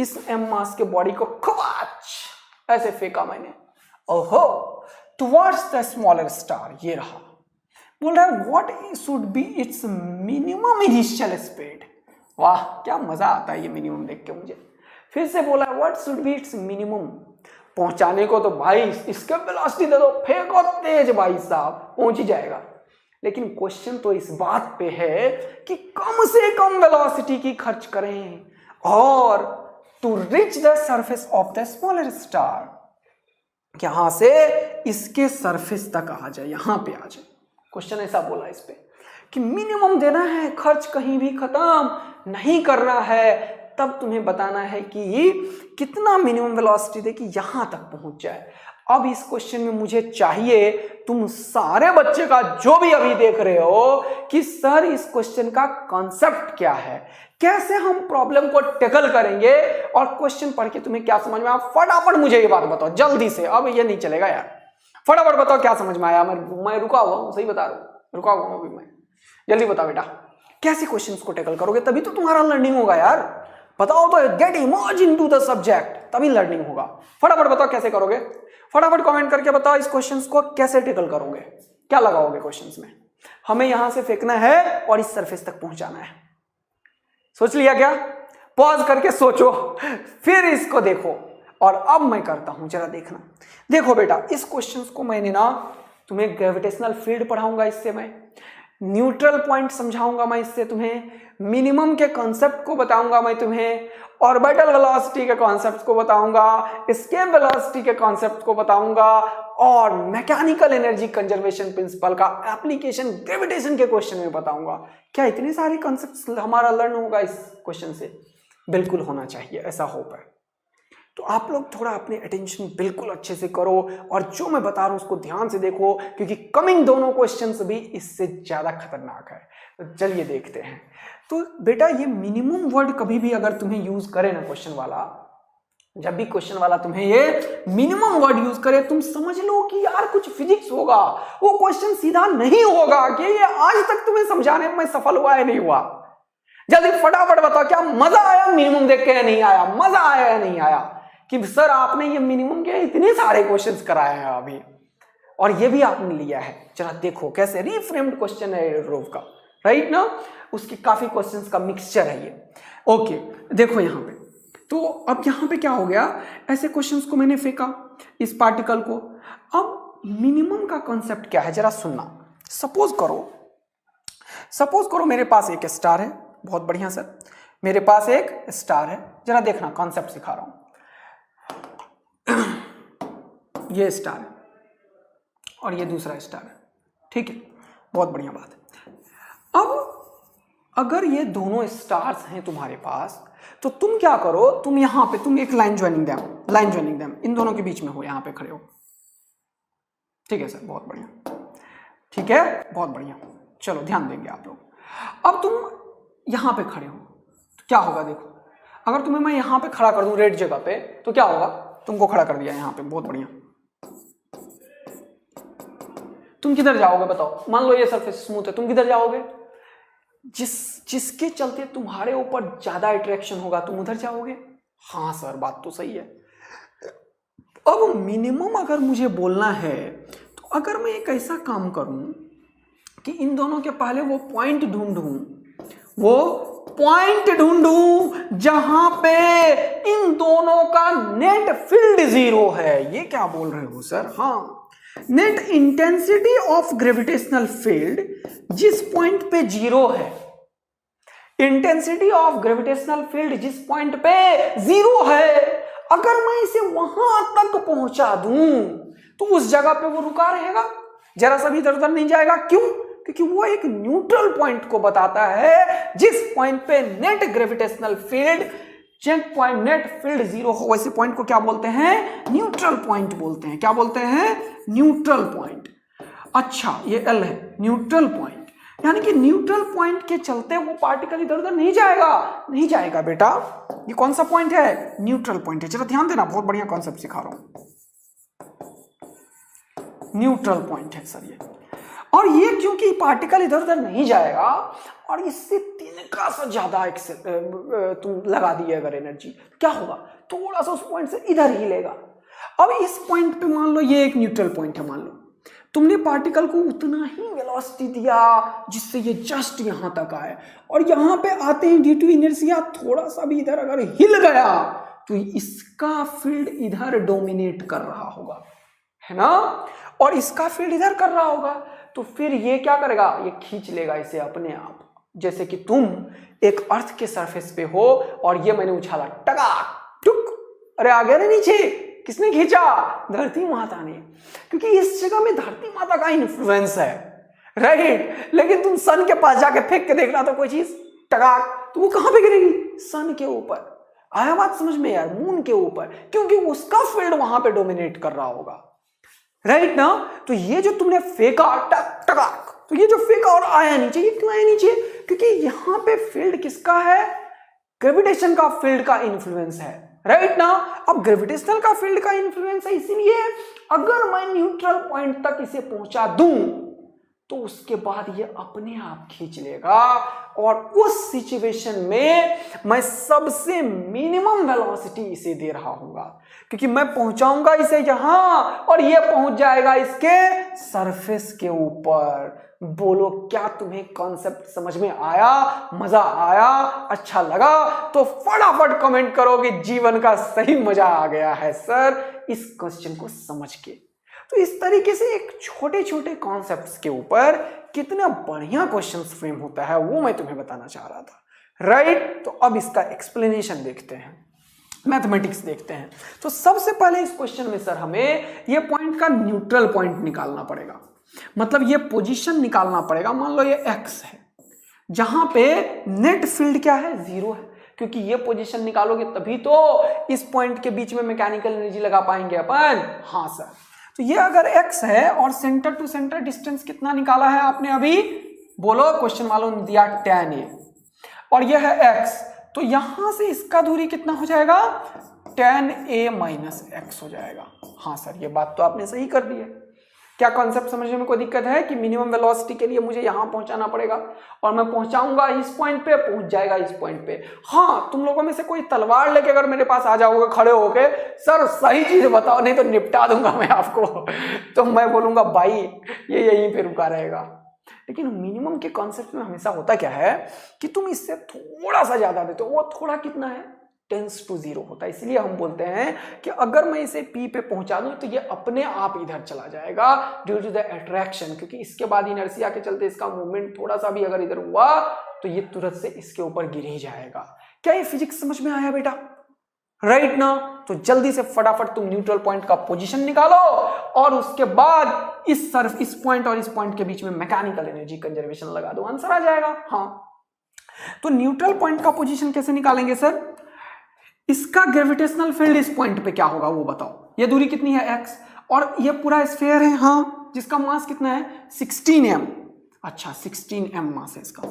इस m मास के बॉडी को खवाच ऐसे फेंका मैंने, ओहो, टुवर्ड्स द स्मॉलर स्टार। ये रहा, बोल रहा है what should be it's minimum initial speed. वाह क्या मजा आता है ये मिनिमम देख के मुझे। फिर से बोला what should be it's minimum, पहुंचाने को तो भाई इसके वेलोसिटी दे दो, फेंको तेज भाई साहब, पहुंच ही जाएगा। लेकिन क्वेश्चन तो इस बात पे है कि कम से कम वेलोसिटी की खर्च करें और to reach the surface of the smaller star, यहां से इसके सरफेस तक आ जाए, यहां पे आ जाए। क्वेश्चन ऐसा बोला इस पे कि मिनिमम देना है, खर्च कहीं भी खत्म नहीं करना है, तब तुम्हें बताना है कि कितना मिनिमम वेलोसिटी दे कि यहां तक पहुंच जाए। अब इस क्वेश्चन में मुझे चाहिए तुम सारे बच्चे का जो भी अभी देख रहे हो कि सर इस क्वेश्चन का कॉन्सेप्ट क्या है, कैसे हम प्रॉब्लम को टैकल करेंगे और क्वेश्चन पढ़ के तुम्हें क्या समझ में आया। फटाफट मुझे ये बात बताओ जल्दी से, अब ये नहीं चलेगा यार, फटाफट बताओ क्या समझ में आया। मैं रुका हुआ हूं, सही बता रहा हूं, रुका हुआ हूं अभी मैं। जल्दी बताओ बेटा, कैसे क्वेश्चंस को टैकल करोगे, तभी तो तुम्हारा लर्निंग होगा यार। बताओ तो, get emerge into the subject, तभी लर्निंग होगा। फटाफट बताओ कैसे करोगे, फटाफट कमेंट करके बताओ इस क्वेश्चंस को कैसे टैकल करोगे, क्या लगाओगे क्वेश्चंस में। हमें यहां से फेंकना है और इस सरफेस तक पहुंचाना है। सोच लिया क्या? पॉज करके सोचो, फिर इसको देखो। और अब मैं करता हूं, जरा देखना। देखो बेटा, इस क्वेश्चंस को मैंने ना तुम्हें ग्रेविटेशनल फील्ड पढ़ाऊंगा, इससे मैं न्यूट्रल पॉइंट समझाऊंगा, मैं इससे तुम्हें मिनिमम के कॉन्सेप्ट को बताऊंगा, मैं तुम्हें ऑर्बिटल वेलोसिटी के कॉन्सेप्ट को बताऊंगा, एस्केप वेलोसिटी के कॉन्सेप्ट को बताऊंगा और मैकेनिकल एनर्जी कंजर्वेशन प्रिंसिपल का एप्लीकेशन ग्रेविटेशन के क्वेश्चन में बताऊंगा। क्या इतने सारे कॉन्सेप्ट्स हमारा लर्न होगा इस क्वेश्चन से? बिल्कुल होना चाहिए, ऐसा होप है। तो आप लोग थोड़ा अपने अटेंशन बिल्कुल अच्छे से करो और जो मैं बता रहा हूं उसको ध्यान से देखो, क्योंकि कमिंग दोनों क्वेश्चंस भी इससे ज्यादा खतरनाक है। तो चलिए देखते हैं। तो बेटा ये मिनिमम वर्ड कभी भी अगर तुम्हें यूज करे ना क्वेश्चन वाला, जब भी क्वेश्चन वाला तुम्हें ये मिनिमम वर्ड यूज करे, तुम समझ लो कि यार कुछ फिजिक्स होगा, वो क्वेश्चन सीधा नहीं होगा कि ये आज तक तुम्हें समझाने में सफल हुआ है नहीं हुआ। जल्दी फटाफट बताओ क्या मजा आया मिनिमम देख के या नहीं आया, मजा आया या नहीं आया कि सर आपने ये मिनिमम के इतने सारे क्वेश्चंस कराए हैं अभी और ये भी आपने लिया है। जरा देखो कैसे रीफ्रेम्ड क्वेश्चन है रोव का, राइट ना, उसकी काफी क्वेश्चंस का मिक्सचर है ये। ओके देखो यहाँ पे, तो अब यहाँ पे क्या हो गया, ऐसे क्वेश्चंस को मैंने फेंका इस पार्टिकल को। अब मिनिमम का कॉन्सेप्ट क्या है जरा सुनना। सपोज करो मेरे पास एक स्टार है, बहुत बढ़िया सर, मेरे पास एक स्टार है, जरा देखना कॉन्सेप्ट सिखा रहा हूं। ये स्टार है और ये दूसरा स्टार है, ठीक है, बहुत बढ़िया बात है। अब अगर ये दोनों स्टार्स हैं तुम्हारे पास, तो तुम क्या करो, तुम यहां पे तुम एक लाइन ज्वाइनिंग देम इन दोनों के बीच में हो, यहां पे खड़े हो, ठीक है सर, बहुत बढ़िया, ठीक है, बहुत बढ़िया, चलो ध्यान देंगे आप लोग। अब तुम यहां पे खड़े हो तो क्या होगा, देखो अगर तुम्हें मैं यहां पे खड़ा कर दूं रेड जगह पे, तो क्या होगा, तुमको खड़ा कर दिया यहां पे, बहुत बढ़िया। तुम किधर जाओगे बताओ, मान लो ये सरफेस स्मूथ है, तुम किधर जाओगे, जिसके चलते तुम्हारे ऊपर ज्यादा अट्रैक्शन होगा तुम उधर जाओगे। हाँ सर बात तो सही है। अब मिनिमम अगर मुझे बोलना है, तो अगर मैं एक ऐसा काम करूं कि इन दोनों के पहले वो पॉइंट ढूंढूं जहां पे इन दोनों का नेट फील्ड 0 है। ये क्या बोल रहे हो सर? हाँ, net intensity of gravitational field जिस पॉइंट पे 0 है, इंटेंसिटी ऑफ ग्रेविटेशनल फील्ड जिस पॉइंट पे 0 है, अगर मैं इसे वहां तक पहुंचा दूं तो उस जगह पे वो रुका रहेगा, जरा सा भी इधर उधर नहीं जाएगा। क्यों? क्योंकि वो एक न्यूट्रल पॉइंट को बताता है, जिस पॉइंट पे net gravitational field, check point net field 0 हो, वैसे पॉइंट को क्या बोलते हैं? न्यूट्रल पॉइंट बोलते हैं। क्या बोलते हैं? Neutral point. अच्छा ये एल है, न्यूट्रल पॉइंट, यानी कि न्यूट्रल पॉइंट के चलते वो पार्टिकल इधर उधर नहीं जाएगा बेटा। ये कौन सा पॉइंट है? न्यूट्रल पॉइंट है। चलो ध्यान देना, बहुत बढ़िया कॉन्सेप्ट सिखा रहा हूं। न्यूट्रल पॉइंट है सर ये। और ये क्योंकि पार्टिकल इधर उधर नहीं जाएगा और इससे तिनका सा ज्यादा तुम लगा दिए अगर एनर्जी, क्या होगा, थोड़ा सा उस पॉइंट से इधर ही लेगा। अब इस पॉइंट पे मान लो ये एक न्यूट्रल पॉइंट है, मान लो तुमने पार्टिकल को उतना ही वेलोसिटी दिया जिससे ये जस्ट यहां तक आए, और यहां पे आते ही ड्यू टू इनर्शिया थोड़ा सा भी इधर अगर हिल गया तो इसका फील्ड इधर डोमिनेट कर रहा होगा, है ना, और इसका फील्ड इधर कर रहा होगा, तो फिर ये क्या करेगा, ये खींच लेगा इसे अपने आप। जैसे कि तुम एक अर्थ के सरफेस पे हो और ये मैंने उछाला, टकाक टुक, अरे आ गया ना नीचे, किसने खींचा, धरती माता ने, क्योंकि इस जगह में धरती माता का इन्फ्लुएंस है, राइट। लेकिन तुम सन के पास जाके फेंक के देखना तो कोई चीज टकाक, तो वो कहां पे गिरेगी, सन के ऊपर। आया बात समझ में यार, मून के ऊपर, क्योंकि उसका फील्ड वहां पे डोमिनेट कर रहा होगा, राइट ना। तो ये जो तुमने फेंका टक टकाक, तो ये जो फेंका और आया नीचे, ये क्यों आया नीचे, क्योंकि यहां पे फील्ड किसका है, ग्रेविटेशन का फील्ड का इन्फ्लुएंस है, राइट ना। अब ग्रेविटेशनल का फील्ड का इन्फ्लुएंस है, इसीलिए अगर मैं न्यूट्रल पॉइंट तक इसे पहुंचा दूं तो उसके बाद ये अपने आप खींच लेगा, और उस सिचुएशन में मैं सबसे मिनिमम वेलोसिटी इसे दे रहा हूंगा, क्योंकि मैं पहुंचाऊंगा इसे यहां और ये पहुंच जाएगा इसके सरफेस के ऊपर। बोलो क्या तुम्हें कॉन्सेप्ट समझ में आया, मजा आया, अच्छा लगा, तो फटाफट कमेंट करो कि जीवन का सही मजा आ गया है सर इस क्वेश्चन को समझ के। तो इस तरीके से एक छोटे छोटे कॉन्सेप्ट्स के ऊपर कितना बढ़िया क्वेश्चंस फ्रेम होता है वो मैं तुम्हें बताना चाह रहा था, राइट। तो अब इसका एक्सप्लेनेशन देखते हैं, मैथमेटिक्स देखते हैं। तो सबसे पहले इस क्वेश्चन में सर हमें ये पॉइंट का न्यूट्रल पॉइंट निकालना पड़ेगा, मतलब ये पोजीशन निकालना पड़ेगा। मान लो ये एक्स है जहां पे नेट फील्ड क्या है, 0 है, क्योंकि ये पोजीशन निकालोगे तभी तो इस पॉइंट के बीच में मैकेनिकल एनर्जी लगा पाएंगे अपन। हाँ सर, तो ये अगर x है और सेंटर टू सेंटर डिस्टेंस कितना निकाला है आपने अभी, बोलो, क्वेश्चन वालों ने दिया tan a, और ये है x, तो यहां से इसका दूरी कितना हो जाएगा, tan a माइनस x हो जाएगा। हाँ सर, ये बात तो आपने सही कर दी है। क्या कॉन्सेप्ट समझने में कोई दिक्कत है कि मिनिमम वेलोसिटी के लिए मुझे यहां पहुंचाना पड़ेगा और मैं पहुंचाऊंगा इस पॉइंट पे, पहुंच जाएगा इस पॉइंट पे। हाँ, तुम लोगों में से कोई तलवार लेके अगर मेरे पास आ जाओगे खड़े होके, सर सही चीज बताओ नहीं तो निपटा दूंगा मैं आपको, तो मैं बोलूंगा भाई ये यहीं पे रुका रहेगा। लेकिन मिनिमम के कॉन्सेप्ट में हमेशा होता क्या है कि तुम इससे थोड़ा सा ज्यादा देते हो, वो थोड़ा कितना है, टेंस टू 0 होता है। इसलिए हम बोलते हैं कि अगर मैं इसे P पे पहुंचा दूं तो ये अपने आप इधर चला जाएगा ड्यू टू द अट्रैक्शन, क्योंकि इसके बाद इनर्शिया के चलते इसका मूवमेंट थोड़ा सा भी अगर इधर हुआ तो ये तुरंत से इसके ऊपर गिर ही जाएगा। क्या ये फिजिक्स समझ में आया बेटा, राइट ना। तो जल्दी से फटाफट तुम न्यूट्रल पॉइंट का पोजीशन निकालो और उसके बाद इस पॉइंट और इस पॉइंट के बीच में मैकेनिकल एनर्जी कंजर्वेशन लगा दो, आंसर आ जाएगा। हाँ, तो न्यूट्रल पॉइंट का पोजीशन कैसे निकालेंगे सर, इसका ग्रेविटेशनल फील्ड इस पॉइंट पे क्या होगा वो बताओ। ये दूरी कितनी है x, और ये पूरा स्फीयर है, हाँ, जिसका मास कितना है 16m। अच्छा, 16m मास है इसका,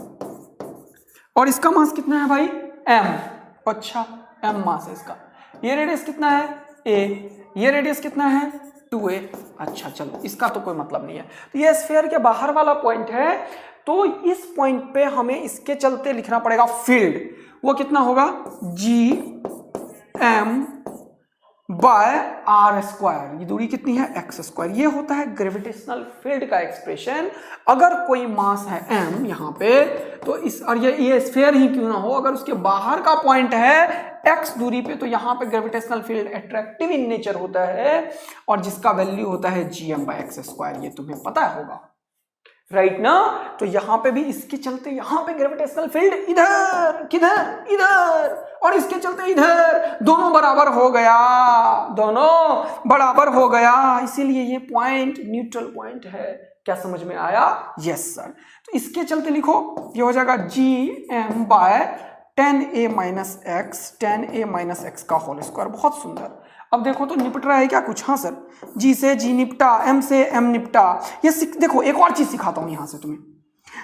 और इसका मास कितना है भाई m। अच्छा, m मास है इसका। ये रेडियस कितना है a, ये रेडियस कितना है 2a। अच्छा चलो, इसका तो कोई मतलब नहीं है। तो ये स्फीयर के बाहर वाला पॉइंट है, तो इस पॉइंट पे हमें इसके चलते लिखना पड़ेगा फील्ड, वो कितना होगा gm बाय आर स्क्वायर। ये दूरी कितनी है x स्क्वायर। ये होता है ग्रेविटेशनल फील्ड का एक्सप्रेशन। अगर कोई मास है m यहाँ पे, तो इस, और ये स्फीयर ही क्यों ना हो, अगर उसके बाहर का पॉइंट है x दूरी पे, तो यहाँ पे gravitational field attractive in nature होता है, और जिसका वैल्यू होता है gm बाय x स्क्वायर। ये तुम्हें पता होगा, राइट ना। तो यहां पे भी इसके चलते यहां पे ग्रेविटेशनल फील्ड इधर, किधर, इधर, और इसके चलते इधर, दोनों बराबर हो गया, दोनों बराबर हो गया, इसीलिए ये पॉइंट न्यूट्रल पॉइंट है। क्या समझ में आया, यस सर। तो इसके चलते लिखो, ये हो जाएगा gm by tan a minus x, tan a minus x का होल स्क्वायर। बहुत सुंदर। अब देखो तो निपट रहा है क्या कुछ, हाँ सर, जी से जी निपटा, m से m निपटा। ये देखो, एक और चीज सिखाता हूं यहां से तुम्हें,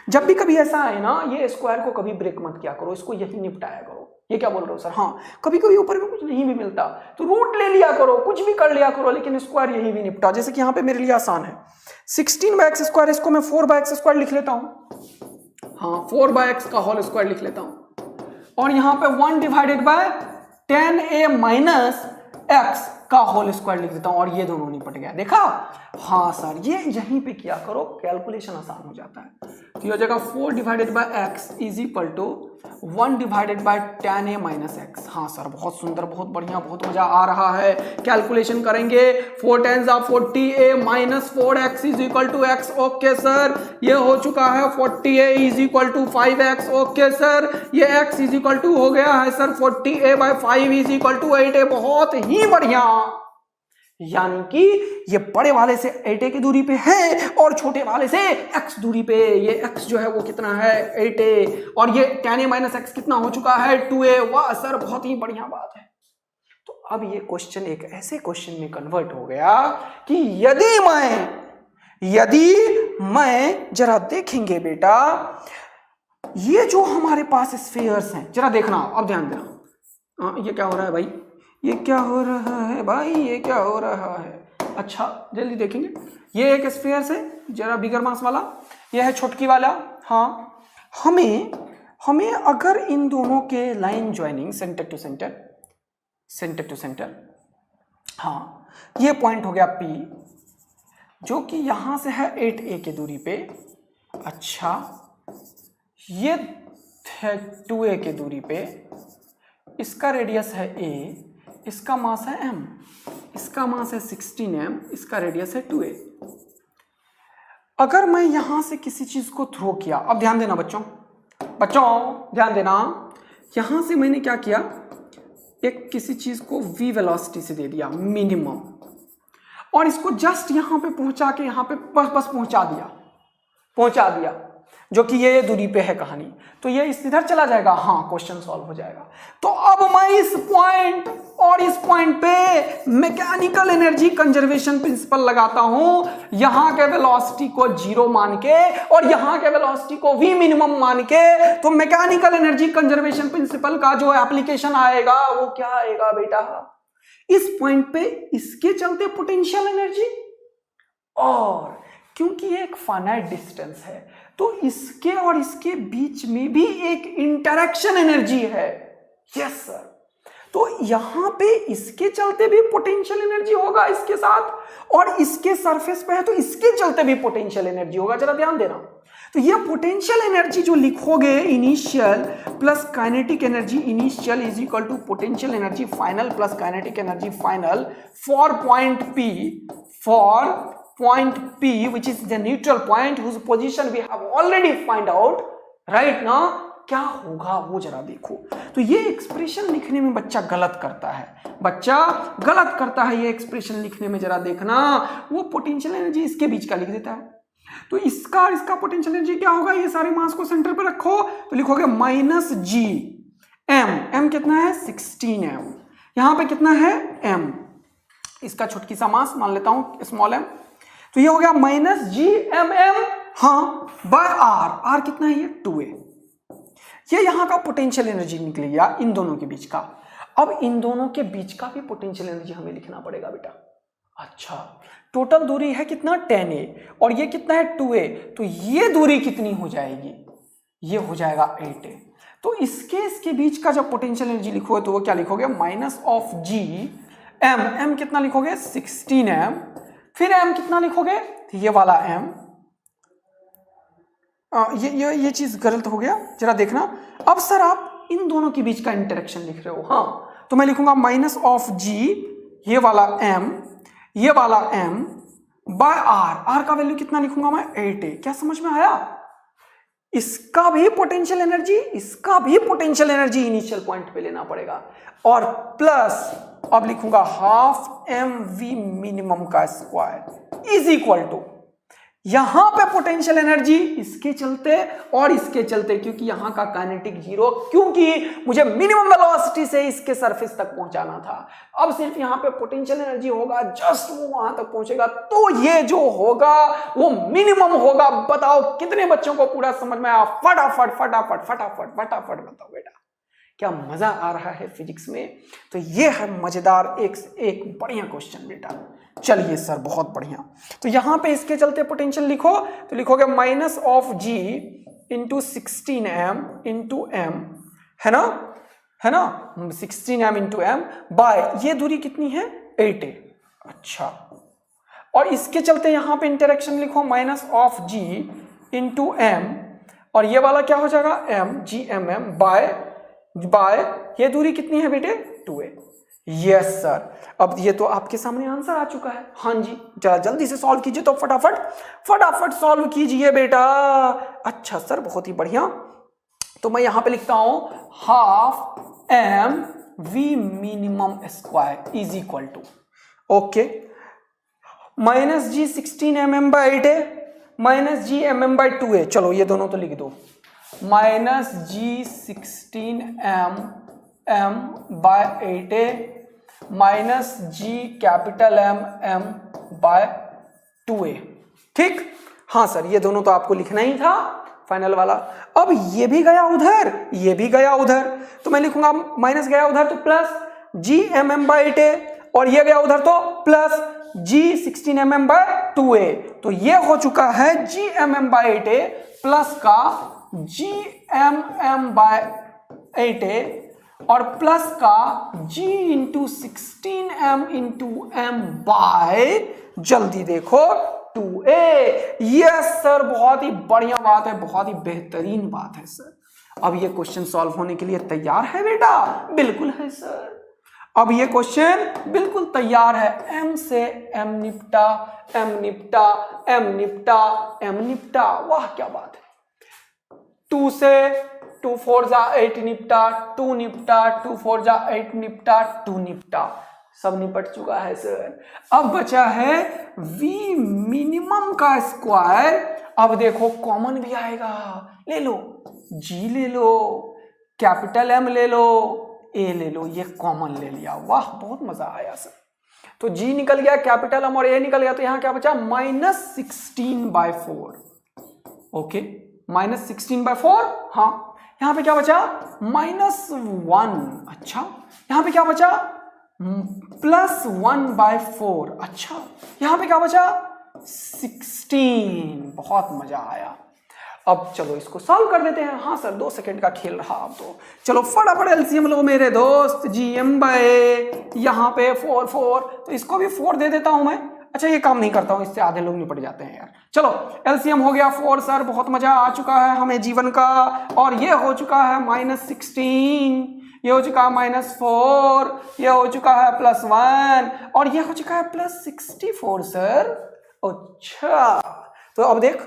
जब भी कभी ऐसा है ना, ये स्क्वायर को कभी ब्रेक मत किया करो, इसको यही निपटाया करो। ये क्या बोल रहे हो सर? हाँ, कभी कभी ऊपर में कुछ नहीं भी मिलता तो रूट ले लिया करो, कुछ भी कर लिया करो, लेकिन स्क्वायर यही भी निपटा। जैसे कि यहाँ पे मेरे लिए आसान है, 16/x², इसको मैं 4/x² लिख लेता हूँ। हाँ, 4/x का होल स्क्वायर लिख लेता हूँ, और यहाँ पे 1/10a माइनस x का होल स्क्वायर लिख देता हूँ, और ये दोनों निपट गया। देखा? हाँ सर, ये यहीं पे किया करो, कैलकुलेशन आसान हो जाता है। तो ये हो जाएगा 4/x is equal to 1/10a minus x। हाँ सर, बहुत सुंदर, बहुत बढ़िया, बहुत मजा आ रहा है। कैलकुलेशन करेंगे, 4 10s 40a minus 4x is equal to x। Okay sir, ये हो चुका है 40a is equal to 5x। Okay sir, ये x इज इक्वल टू हो गया है sir 40a/5 is equal to 8a। बहुत ही बढ़िया, यानी कि ये बड़े वाले से 8a की दूरी पे है और छोटे वाले से x दूरी पे। ये x जो है वो कितना है? 8a, और ये 10a माइनस x कितना हो चुका है? 2a। वाह सर, बहुत ही बढ़िया बात है। तो अब ये क्वेश्चन एक ऐसे क्वेश्चन में कन्वर्ट हो गया कि यदि मैं जरा देखेंगे बेटा, ये जो हमारे पास स्फीयर्स हैं, जरा देखना, अब ध्यान देना। ये क्या हो रहा है भाई? ये क्या हो रहा है भाई? ये क्या हो रहा है? अच्छा, जल्दी देखेंगे। ये एक स्फीयर है, जरा बिगर मास वाला, ये है छोटकी वाला। हाँ, हमें अगर इन दोनों के line joining centre to centre, हाँ, ये पॉइंट हो गया P, जो कि यहां से है 8a की दूरी पे। अच्छा, ये है 2a की दूरी पे, इसका रेडियस है a, इसका मास है m, इसका मास है 16m, इसका रेडियस है 2a। अगर मैं यहां से किसी चीज को थ्रो किया, अब ध्यान देना बच्चों ध्यान देना, यहां से मैंने क्या किया, एक किसी चीज को v वेलोसिटी से दे दिया मिनिमम, और इसको जस्ट यहां पे पहुंचा के यहां पे बस पहुंचा दिया, जो कि ये दूरी पे है कहानी, तो ये इधर चला जाएगा। हाँ, क्वेश्चन सॉल्व हो जाएगा। तो अब मैं इस पॉइंट और इस पॉइंट पे मैकेनिकल एनर्जी कंजर्वेशन प्रिंसिपल लगाता हूं, यहां के वेलोसिटी को 0 मान के और यहां के वेलोसिटी को v मिनिमम मान के। तो मैकेनिकल एनर्जी कंजर्वेशन प्रिंसिपल का जो एप्लीकेशन आएगा वो क्या आएगा बेटा? इस पॉइंट पे इसके चलते पोटेंशियल एनर्जी, और क्योंकि ये एक फाइनाइट डिस्टेंस है तो इसके और इसके बीच में भी एक इंटरेक्शन एनर्जी है। यस सर, तो यहां पे इसके चलते भी पोटेंशियल एनर्जी होगा इसके साथ, और इसके सरफेस पे है तो इसके चलते भी पोटेंशियल एनर्जी होगा। जरा ध्यान देना, तो ये पोटेंशियल एनर्जी जो लिखोगे, initial plus kinetic energy initial is equal to potential energy final plus kinetic energy final for point P, which is the neutral point whose position we have already find out right now। क्या होगा वो जरा देखो। तो ये expression लिखने में बच्चा गलत करता है, ये एक्सप्रेशन लिखने में जरा देखना, वो पोटेंशियल एनर्जी इसके बीच का लिख देता है। तो इसका और इसका पोटेंशियल एनर्जी क्या होगा? ये सारे मास को सेंटर पे रखो तो लिखोगे माइनस जी m कितना है? 16m। यहां पे कितना है? m। इसका छुटकी सा मास मान लेता हूं स्मॉल m, तो ये हो गया माइनस GMM, हाँ, बाय r कितना है? ये 2a। ये यहां का पोटेंशियल एनर्जी निकल गया इन दोनों के बीच का। अब इन दोनों के बीच का भी पोटेंशियल एनर्जी हमें लिखना पड़ेगा बेटा। अच्छा, टोटल दूरी है कितना? 10a, और ये कितना है? 2a। तो ये दूरी कितनी हो जाएगी? ये हो जाएगा 8a। तो इसके बीच का जब पोटेंशियल एनर्जी लिखोगे तो वो क्या लिखोगे? माइनस ऑफ GM कितना लिखोगे? 16m। फिर m कितना लिखोगे? ये वाला m, ये चीज गलत हो गया, जरा देखना। अब सर आप इन दोनों के बीच का इंटरेक्शन लिख रहे हो, हाँ, तो मैं लिखूंगा माइनस ऑफ g, ये वाला m, ये वाला m बाय r का वैल्यू कितना लिखूंगा मैं? 8a। क्या समझ में आया? इसका भी पोटेंशियल एनर्जी इनिशियल पॉइंट पे लेना पड़ेगा, और प्लस अब लिखूंगा हाफ mv मिनिमम का स्क्वायर इज इक्वल टू, यहां पे पोटेंशियल एनर्जी इसके चलते और इसके चलते, क्योंकि यहां का काइनेटिक 0, क्योंकि मुझे मिनिमम वेलोसिटी से इसके सरफेस तक पहुंचाना था। अब सिर्फ यहां पे पोटेंशियल एनर्जी होगा, जस्ट वो वहां तक पहुंचेगा, तो ये जो होगा वो मिनिमम होगा। बताओ कितने बच्चों को पूरा समझ में आया? फटाफट बताओ बेटा, क्या मजा आ रहा है फिजिक्स में। तो ये है मजेदार एक बढ़िया क्वेश्चन बेटा। चलिए सर बहुत बढ़िया। तो यहां पे इसके चलते पोटेंशियल लिखो, तो लिखोगे minus of G into 16m into m, है ना, है ना, 16m इंटू एम बाय ये दूरी कितनी है 8a। अच्छा, और इसके चलते यहां पे इंटरेक्शन लिखो minus of G into m, और ये वाला क्या हो जाएगा m G M M by ये दूरी कितनी है बेटे 2a। यस सर, अब ये तो आपके सामने आंसर आ चुका है। हाँ जी, जरा जल्दी से सॉल्व कीजिए, तो फटाफट सॉल्व कीजिए बेटा। अच्छा सर बहुत ही बढ़िया। तो मैं यहां पे लिखता हूं half m v minimum square is equal to, okay, minus G 16mm by 8a minus G mm by 2a। चलो ये दोनों तो लिख दो, minus G 16mm by 8a minus G capital M by 2a। ठीक, हाँ सर ये दोनों तो आपको लिखना ही था फाइनल वाला। अब ये भी गया उधर, ये भी गया उधर, तो मैं लिखूंगा माइनस गया उधर तो प्लस जी mm बाय 8a, और ये गया उधर तो प्लस जी 16mm बाय 2a। तो ये हो चुका है जी mm बाय 8a प्लस का जी mm बाय 8a और प्लस का g into 16m into m by जल्दी देखो 2a। यस सर बहुत ही बढ़िया बात है, बहुत ही बेहतरीन बात है सर। अब ये क्वेश्चन सॉल्व होने के लिए तैयार है बेटा? बिल्कुल है सर, अब ये क्वेश्चन बिल्कुल तैयार है। m से m निपटा, m निपटा, m निपटा, m निपटा, वाह क्या बात है। 2 से 2 4 जा 8 निपटा, 2 निपटा, 2 4 जा 8 निपटा, 2 निपटा, सब निपट चुका है सर। अब बचा है v मिनिमम का स्क्वायर। अब देखो कॉमन भी आएगा, ले लो g ले लो, कैपिटल M ले लो, a ले लो, ये कॉमन ले लिया, वाह बहुत मजा आया सर। तो g निकल गया, कैपिटल M और a निकल गया, तो यहां क्या बचा माइनस 16/4, ओके माइनस 16/4। हाँ यहां पे क्या बचा -1, अच्छा यहां पे क्या बचा प्लस 1/4, अच्छा यहां पे क्या बचा 16। बहुत मजा आया। अब चलो इसको सॉल्व कर देते हैं। हाँ सर 2 सेकंड का खेल रहा। अब तो चलो फटाफट एलसीएम लो मेरे दोस्त। जीएम बाय यहाँ पे 4 4, तो इसको भी 4 दे देता हूं मैं। अच्छा ये काम नहीं करता हूं, इससे आधे लोग निपट जाते हैं यार। चलो एलसीएम हो गया 4 सर, बहुत मजा आ चुका है हमें जीवन का। और ये हो चुका है -16, ये हो चुका है -4, ये हो चुका है +1 और ये हो चुका है +64 सर। अच्छा तो अब देख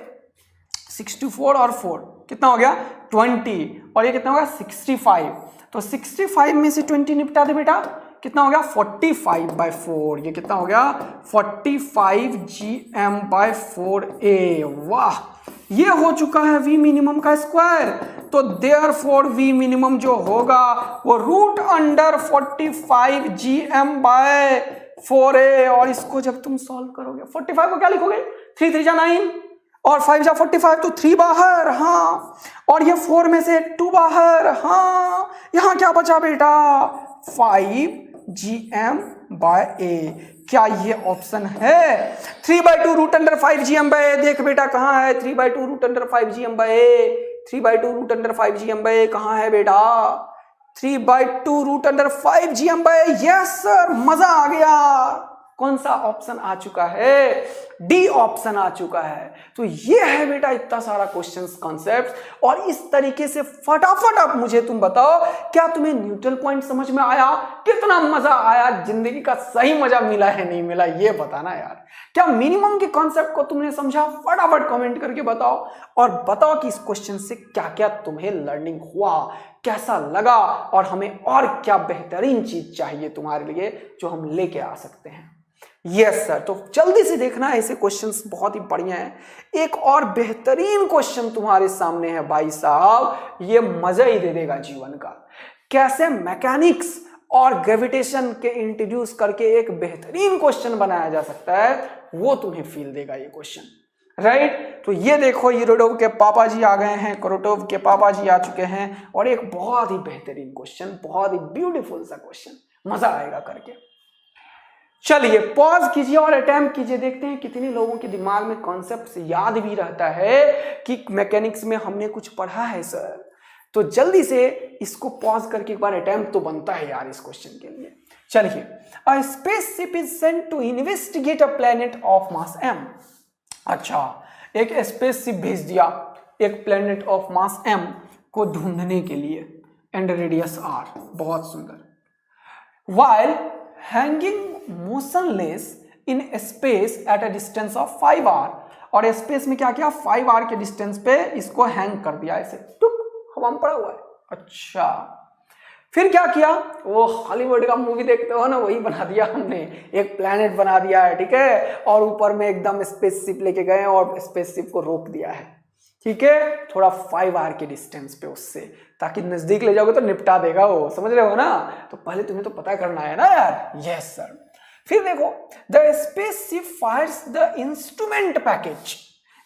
64 और 4 कितना हो गया 20, और ये कितना होगा 65। तो 65 में से 20 निपटा दे बेटा, कितना हो गया 45/4। ये कितना हो गया 45 GM/4a। वाह ये हो चुका है v मिनिमम का स्क्वायर। तो देयरफॉर v मिनिमम जो होगा वो √45 GM/4a। और इसको जब तुम सॉल्व करोगे 45 को क्या लिखोगे 3 3 जा 9 और 5 जा 45, तो 3 बाहर, हाँ, और ये 4 में से 2 बाहर, हाँ, यहां क्या बचा बेटा 5 GM/a। क्या ये ऑप्शन है 3/2 √5 GM/a? देख बेटा कहां है 3/2 √5 GM/a, 3/2 √5 GM/a कहां है बेटा 3/2 √5 GM/a। यस सर मजा आ गया। कौन सा ऑप्शन आ चुका है डी ऑप्शन आ चुका है। तो ये है बेटा इतना सारा क्वेश्चंस कॉन्सेप्ट। और इस तरीके से फटाफट अब मुझे तुम बताओ क्या तुम्हें न्यूट्रल पॉइंट समझ में आया, कितना मजा आया, जिंदगी का सही मजा मिला है नहीं मिला ये बताना यार। क्या मिनिमम के कॉन्सेप्ट को तुमने समझा? फटाफट कमेंट करके बताओ और बताओ कि इस क्वेश्चन से क्या क्या तुम्हें लर्निंग हुआ, कैसा लगा और हमें और क्या बेहतरीन चीज चाहिए तुम्हारे लिए जो हम लेके आ सकते हैं। यस सर, तो जल्दी से देखना ऐसे क्वेश्चंस बहुत ही बढ़िया हैं। एक और बेहतरीन क्वेश्चन तुम्हारे सामने है भाई साहब, ये मजा ही दे देगा जीवन का। कैसे मैकेनिक्स और ग्रेविटेशन के इंट्रोड्यूस करके एक बेहतरीन क्वेश्चन बनाया जा सकता है, वो तुम्हें फील देगा ये क्वेश्चन। राइट। तो ये देखो इरोडोव के पापा जी आ गए हैं, कोरोटोव के पापा जी आ चुके हैं, और एक बहुत ही बेहतरीन क्वेश्चन, बहुत ही ब्यूटीफुल सा क्वेश्चन, मजा आएगा करके। चलिए पॉज कीजिए और अटेम्प्ट कीजिए, देखते हैं कितने लोगों के दिमाग में कॉन्सेप्ट याद भी रहता है कि मैकेनिक्स में हमने कुछ पढ़ा है सर। तो जल्दी से इसको पॉज करके एक बार अटेम्प्ट तो बनता है यार इस क्वेश्चन के लिए। चलिए, a spaceship is sent to investigate a planet of mass m। अच्छा, एक स्पेसशिप भेज दिया एक प्लैनेट ऑफ मास m को ढूंढने के लिए, एंड रेडियस r, बहुत सुंदर। while hanging motionless in space at a distance of 5r, और स्पेस में क्या किया, 5r के डिस्टेंस पे इसको हैंग कर दिया ऐसे, टुक हवा में पड़ा हुआ है। अच्छा, फिर क्या किया, वो हॉलीवुड का मूवी देखते हो ना, वही बना दिया हमने, एक प्लेनेट बना दिया है, ठीक है, और ऊपर में एकदम स्पेसशिप लेके गए और स्पेसशिप को रोक दिया है, ठीक है, थोड़ा 5r के डिस्टेंस पे उससे, ताकि नजदीक ले जाओगे तो निपटा देगा वो, समझ रहे हो ना। तो पहले तुम्हें तो पता करना है ना यार। Yes sir. फिर देखो, the spaceship fires the instrument package.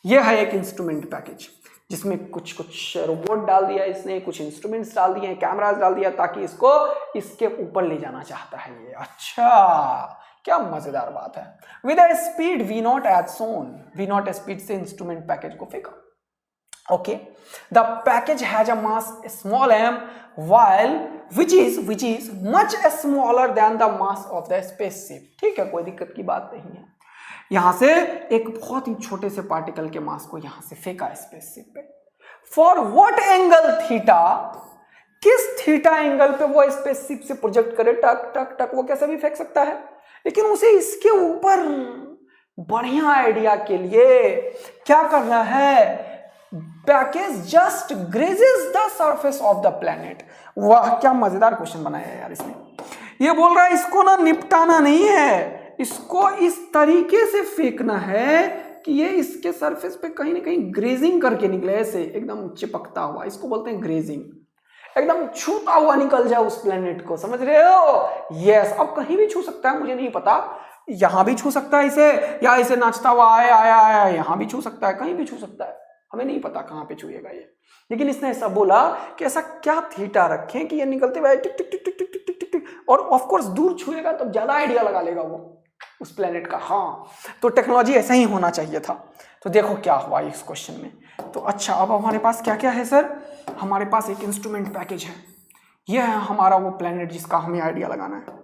ये है एक इंस्ट्रूमेंट पैकेज जिसमें कुछ कुछ रोबोट डाल दिया इसने, कुछ इंस्ट्रूमेंट्स डाल दिए, कैमरास डाल दिया, ताकि इसको इसके ऊपर ले जाना चाहता है ये। अच्छा, क्या मजेदार बात है। With a speed v0 as shown, v0 speed से इंस्ट्रूमेंट पैकेज को फेंका। Okay, the package has a mass small m while which is much smaller than the mass of the spaceship। ठीक है, कोई दिक्कत की बात नहीं है। यहां से एक बहुत ही छोटे से पार्टिकल के मास को यहां से फेंका स्पेसशिप पे। फॉर व्हाट एंगल थीटा, किस थीटा एंगल पे वो स्पेसशिप से प्रोजेक्ट करे, टक टक टक, वो कैसे भी फेंक सकता है, लेकिन उसे इसके ऊपर बढ़िया आइडिया के लिए क्या करना है, package just grazes the surface of the planet. वाह, क्या मजेदार क्वेश्चन बनाया है यार इसने। ये बोल रहा है इसको ना निपटाना नहीं है, इसको इस तरीके से फेंकना है कि ये इसके सरफेस पे कहीं ना कहीं ग्रेजिंग करके निकले, ऐसे एकदम चिपकता हुआ, इसको बोलते हैं ग्रेजिंग, एकदम छूता हुआ निकल जाए उस प्लेनेट को, समझ रहे हो। यस, अब कहीं भी छू सकता है, मुझे नहीं पता, यहां भी छू सकता है इसे, या इसे नाचता हुआ आया आया आया यहां भी छू सकता है, कहीं भी छू सकता है, हमें नहीं पता कहां पे छुएगा ये, लेकिन इसने ऐसा बोला कि ऐसा क्या थीटा रखें कि ये निकलते हुए टिक टिक टिक टिक टिक टिक टिक टिक, और ऑफ कोर्स दूर छुएगा तो ज्यादा आइडिया लगा लेगा वो उस प्लेनेट का। हाँ, तो टेक्नोलॉजी ऐसा ही होना चाहिए था। तो देखो क्या हुआ इस क्वेश्चन में। तो अच्छा, अब हमारे पास क्या क्या है सर, हमारे पास एक इंस्ट्रूमेंट पैकेज है, यह है हमारा वो प्लेनेट जिसका हमें आइडिया लगाना है,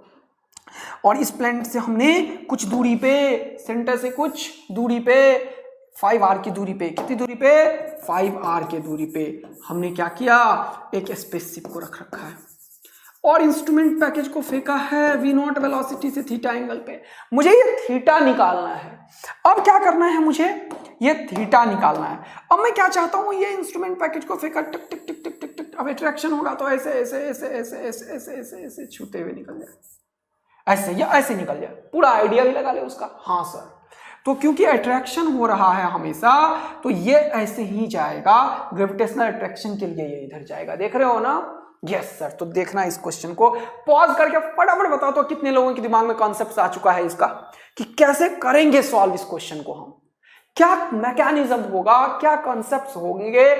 और इस प्लेनेट से हमने कुछ दूरी पे, सेंटर से कुछ दूरी पे, 5r की दूरी पे, कितनी दूरी पे, 5r के दूरी पे हमने क्या किया, एक स्पेसशिप को रख रखा है और इंस्ट्रूमेंट पैकेज को फेंका है v0 वेलोसिटी से थीटा एंगल पे। मुझे ये थीटा निकालना है। अब क्या करना है, मुझे ये थीटा निकालना है। अब मैं क्या चाहता हूं, ये इंस्ट्रूमेंट पैकेज को फेंका, टिक टिक टिक टिक टिक टिक, अब अट्रैक्शन होगा तो ऐसे ऐसे ऐसे ऐसे ऐसे ऐसे ऐसे ऐसे छूते हुए निकल जाए, ऐसे या ऐसे निकल जाए, पूरा आइडिया भी लगा ले उसका। हाँ सर, तो क्योंकि अट्रैक्शन हो रहा है हमेशा, तो ये ऐसे ही जाएगा, ग्रेविटेशनल अट्रैक्शन के लिए ये इधर जाएगा, देख रहे हो ना। Yes sir. तो देखना इस क्वेश्चन को पॉज करके फटाफट बताओ तो कितने लोगों के दिमाग में कॉन्सेप्ट आ चुका है इसका, कि कैसे करेंगे सॉल्व इस क्वेश्चन को हम, क्या मैकेनिज्म होगा, क्या कॉन्सेप्ट्स होंगे,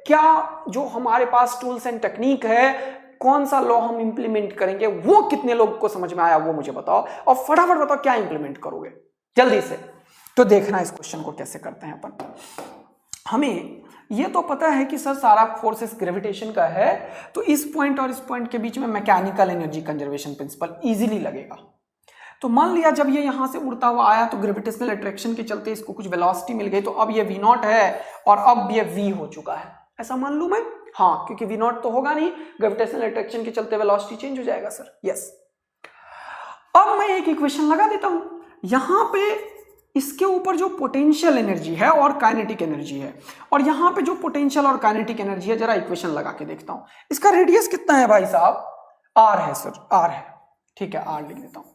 क्या जो हमारे पास टूल्स एंड टेक्निक है, कौन सा लॉ हम इंप्लीमेंट करेंगे, वो कितने लोगों को समझ में आया वो मुझे बताओ, और फटाफट बताओ क्या इंप्लीमेंट करोगे जल्दी से। तो देखना इस क्वेश्चन को कैसे करते हैं अपन। हमें ये तो पता है कि सर सारा फोर्सेस ग्रेविटेशन का है, तो इस पॉइंट और इस पॉइंट के बीच में mechanical energy conservation principle easily लगेगा। तो मान लिया जब ये यहां से उड़ता हुआ आया तो ग्रेविटेशनल अट्रैक्शन के चलते इसको कुछ वेलोसिटी मिल गई, तो अब ये v0 है और अब ये v हो चुका है, ऐसा मान लूं मैं। हाँ, क्योंकि v0 तो होगा नहीं, ग्रेविटेशनल अट्रैक्शन के चलते वेलोसिटी चेंज हो जाएगा सर। यस। अब मैं एक इक्वेशन लगा देता हूं, यहां पे इसके ऊपर जो पोटेंशियल एनर्जी है और काइनेटिक एनर्जी है, और यहां पे जो पोटेंशियल और काइनेटिक एनर्जी है, जरा इक्वेशन लगा के देखता हूं। इसका रेडियस कितना है भाई साहब, r है सर, r है, ठीक है, r लिख देता हूं।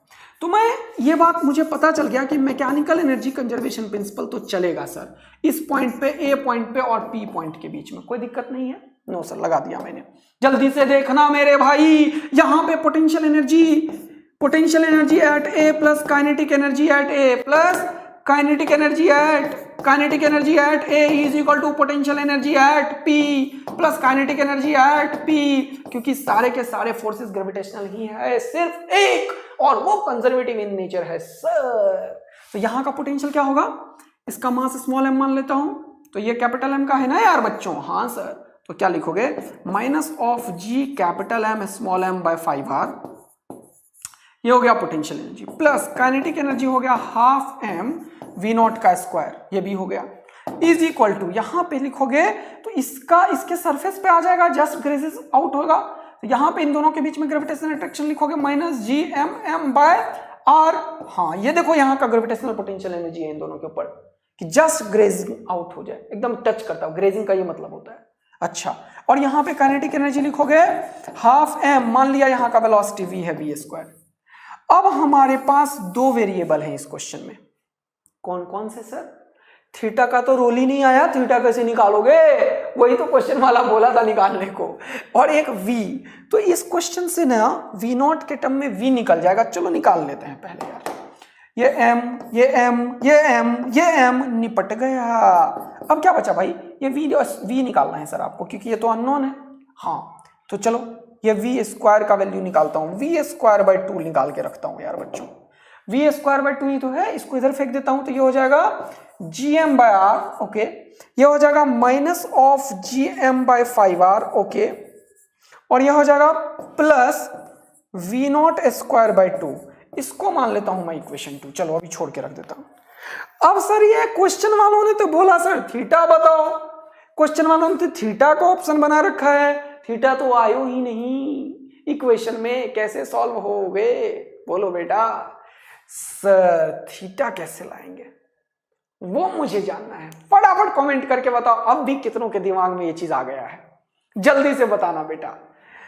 तो मैं ये बात मुझे पता चल गया कि मैकेनिकल एनर्जी कंजर्वेशन प्रिंसिपल तो चलेगा सर इस पॉइंट पे, a पॉइंट पे और p पॉइंट के बीच में, कोई दिक्कत नहीं है। नो सर, लगा दिया मैंने। जल्दी से देखना मेरे भाई, यहां पे potential energy at a plus kinetic energy at a plus kinetic energy at A is equal to potential energy at P plus kinetic energy at P, क्योंकि सारे के सारे फोर्सेस ग्रेविटेशनल ही है, सिर्फ एक, और वो कंजर्वेटिव इन नेचर है सर। तो यहां का पोटेंशियल क्या होगा, इसका मास स्मॉल एम मान लेता हूं, तो ये कैपिटल एम का है ना यार बच्चों, हाँ सर। तो क्या लिखोगे, minus of G capital M small M by 5r, ये हो गया potential energy, plus kinetic energy हो गया हाफ एम वी नॉट का स्क्वायर, ये भी हो गया, इज इक्वल टू, यहां पे लिखोगे तो इसका इसके सरफेस पे आ जाएगा, जस्ट ग्रेजेस आउट होगा, तो यहां पे इन दोनों के बीच में ग्रेविटेशनल अट्रैक्शन लिखोगे minus G M M by r. हाँ ये देखो यहाँ का ग्रेविटेशनल पोटेंशियल एनर्जी है इन दोनों के ऊपर, कि जस्ट ग्रेजिंग आउट हो जाए, एकदम टच करता हो, ग्रेजिंग का ये मतलब होता है। अच्छा, और यहाँ पे काइनेटिक एनर्जी लिखोगे हाफ एम, मान लिया यहाँ का वेलोसिटी v है v स्क्वायर। अब हमारे पास दो वेरिएबल हैं इस क्वेश्चन में, कौन कौन से सर, थीटा का तो रोल ही नहीं आया, थीटा कैसे निकालोगे, वही तो क्वेश्चन वाला बोला था निकालने को, और एक v, तो इस क्वेश्चन से ना v नॉट के टर्म में v निकल जाएगा, चलो निकाल लेते हैं पहले यार, ये m ये m ये m ये m निपट गया। अब क्या बचा भाई, ये v निकालना है सर आपको, क्योंकि ये तो अननोन है। हाँ तो चलो ये v स्क्वायर का वैल्यू निकालता हूँ, v स्क्वायर बाय 2 निकाल के रखता हूँ यार बच्चों, v स्क्वायर बाय 2 ही तो है, इसको इधर फेंक देता हूँ, तो ये हो जाएगा gm बाय r, ओके, ये हो जाएगा minus of gm by 5r, okay, और ये हो जाएगा plus v naught square by 2, इसको मान लेता हूं मैं इक्वेशन 2, चलो अभी छोड़ के रख देता हूं। अब सर ये क्वेश्चन वालों ने तो बोला सर थीटा बताओ, क्वेश्चन वालों ने तो थीटा का ऑप्शन बना रखा है, थीटा तो आयो ही नहीं इक्वेशन में, कैसे सॉल्व होगे बोलो बेटा। सर थीटा कैसे लाएंगे वो मुझे जानना है, फटाफट कमेंट करके बताओ, अब भी कितनों के दिमाग में ये चीज आ गया है, जल्दी से बताना बेटा।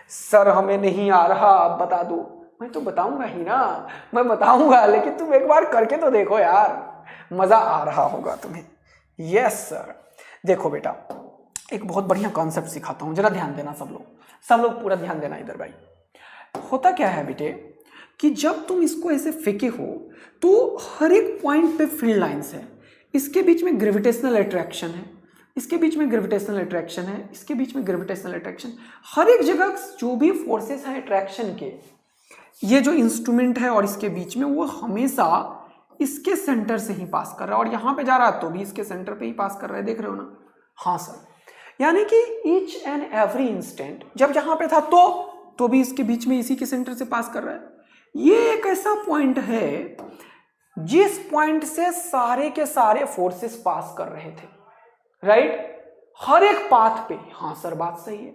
सर हमें नहीं आ रहा, आप बता दो, मैं तो बताऊंगा ही ना, मैं बताऊंगा, लेकिन तुम एक बार करके तो देखो यार, मजा आ रहा होगा तुम्हें। यस सर, देखो बेटा एक बहुत बढ़िया कॉन्सेप्ट सिखाता हूं, जरा ध्यान देना सब लोग पूरा ध्यान देना इधर भाई। होता क्या है बेटे कि जब तुम इसको ऐसे फेंके हो तो हर एक पॉइंट पे फील्ड लाइंस है, इसके बीच में ग्रेविटेशनल अट्रैक्शन है, इसके बीच में ग्रेविटेशनल अट्रैक्शन है, इसके बीच में ग्रेविटेशनल अट्रैक्शन, हर एक जगह जो भी फोर्सेस हैं अट्रैक्शन के, ये जो इंस्ट्रूमेंट है और इसके बीच में, वो हमेशा इसके सेंटर से ही पास कर रहा है, और यहां पे जा रहा है तो भी इसके सेंटर पे ही पास कर रहा है, देख रहे हो ना। हाँ सर, यानी कि ईच एंड एवरी इंस्टेंट जब यहां पे था तो भी इसके बीच में इसी के सेंटर से पास कर रहा है। ये एक ऐसा पॉइंट है जिस पॉइंट से सारे के सारे फोर्सेस पास कर रहे थे, राइट, हर एक पाथ पे। हाँ सर बात सही है।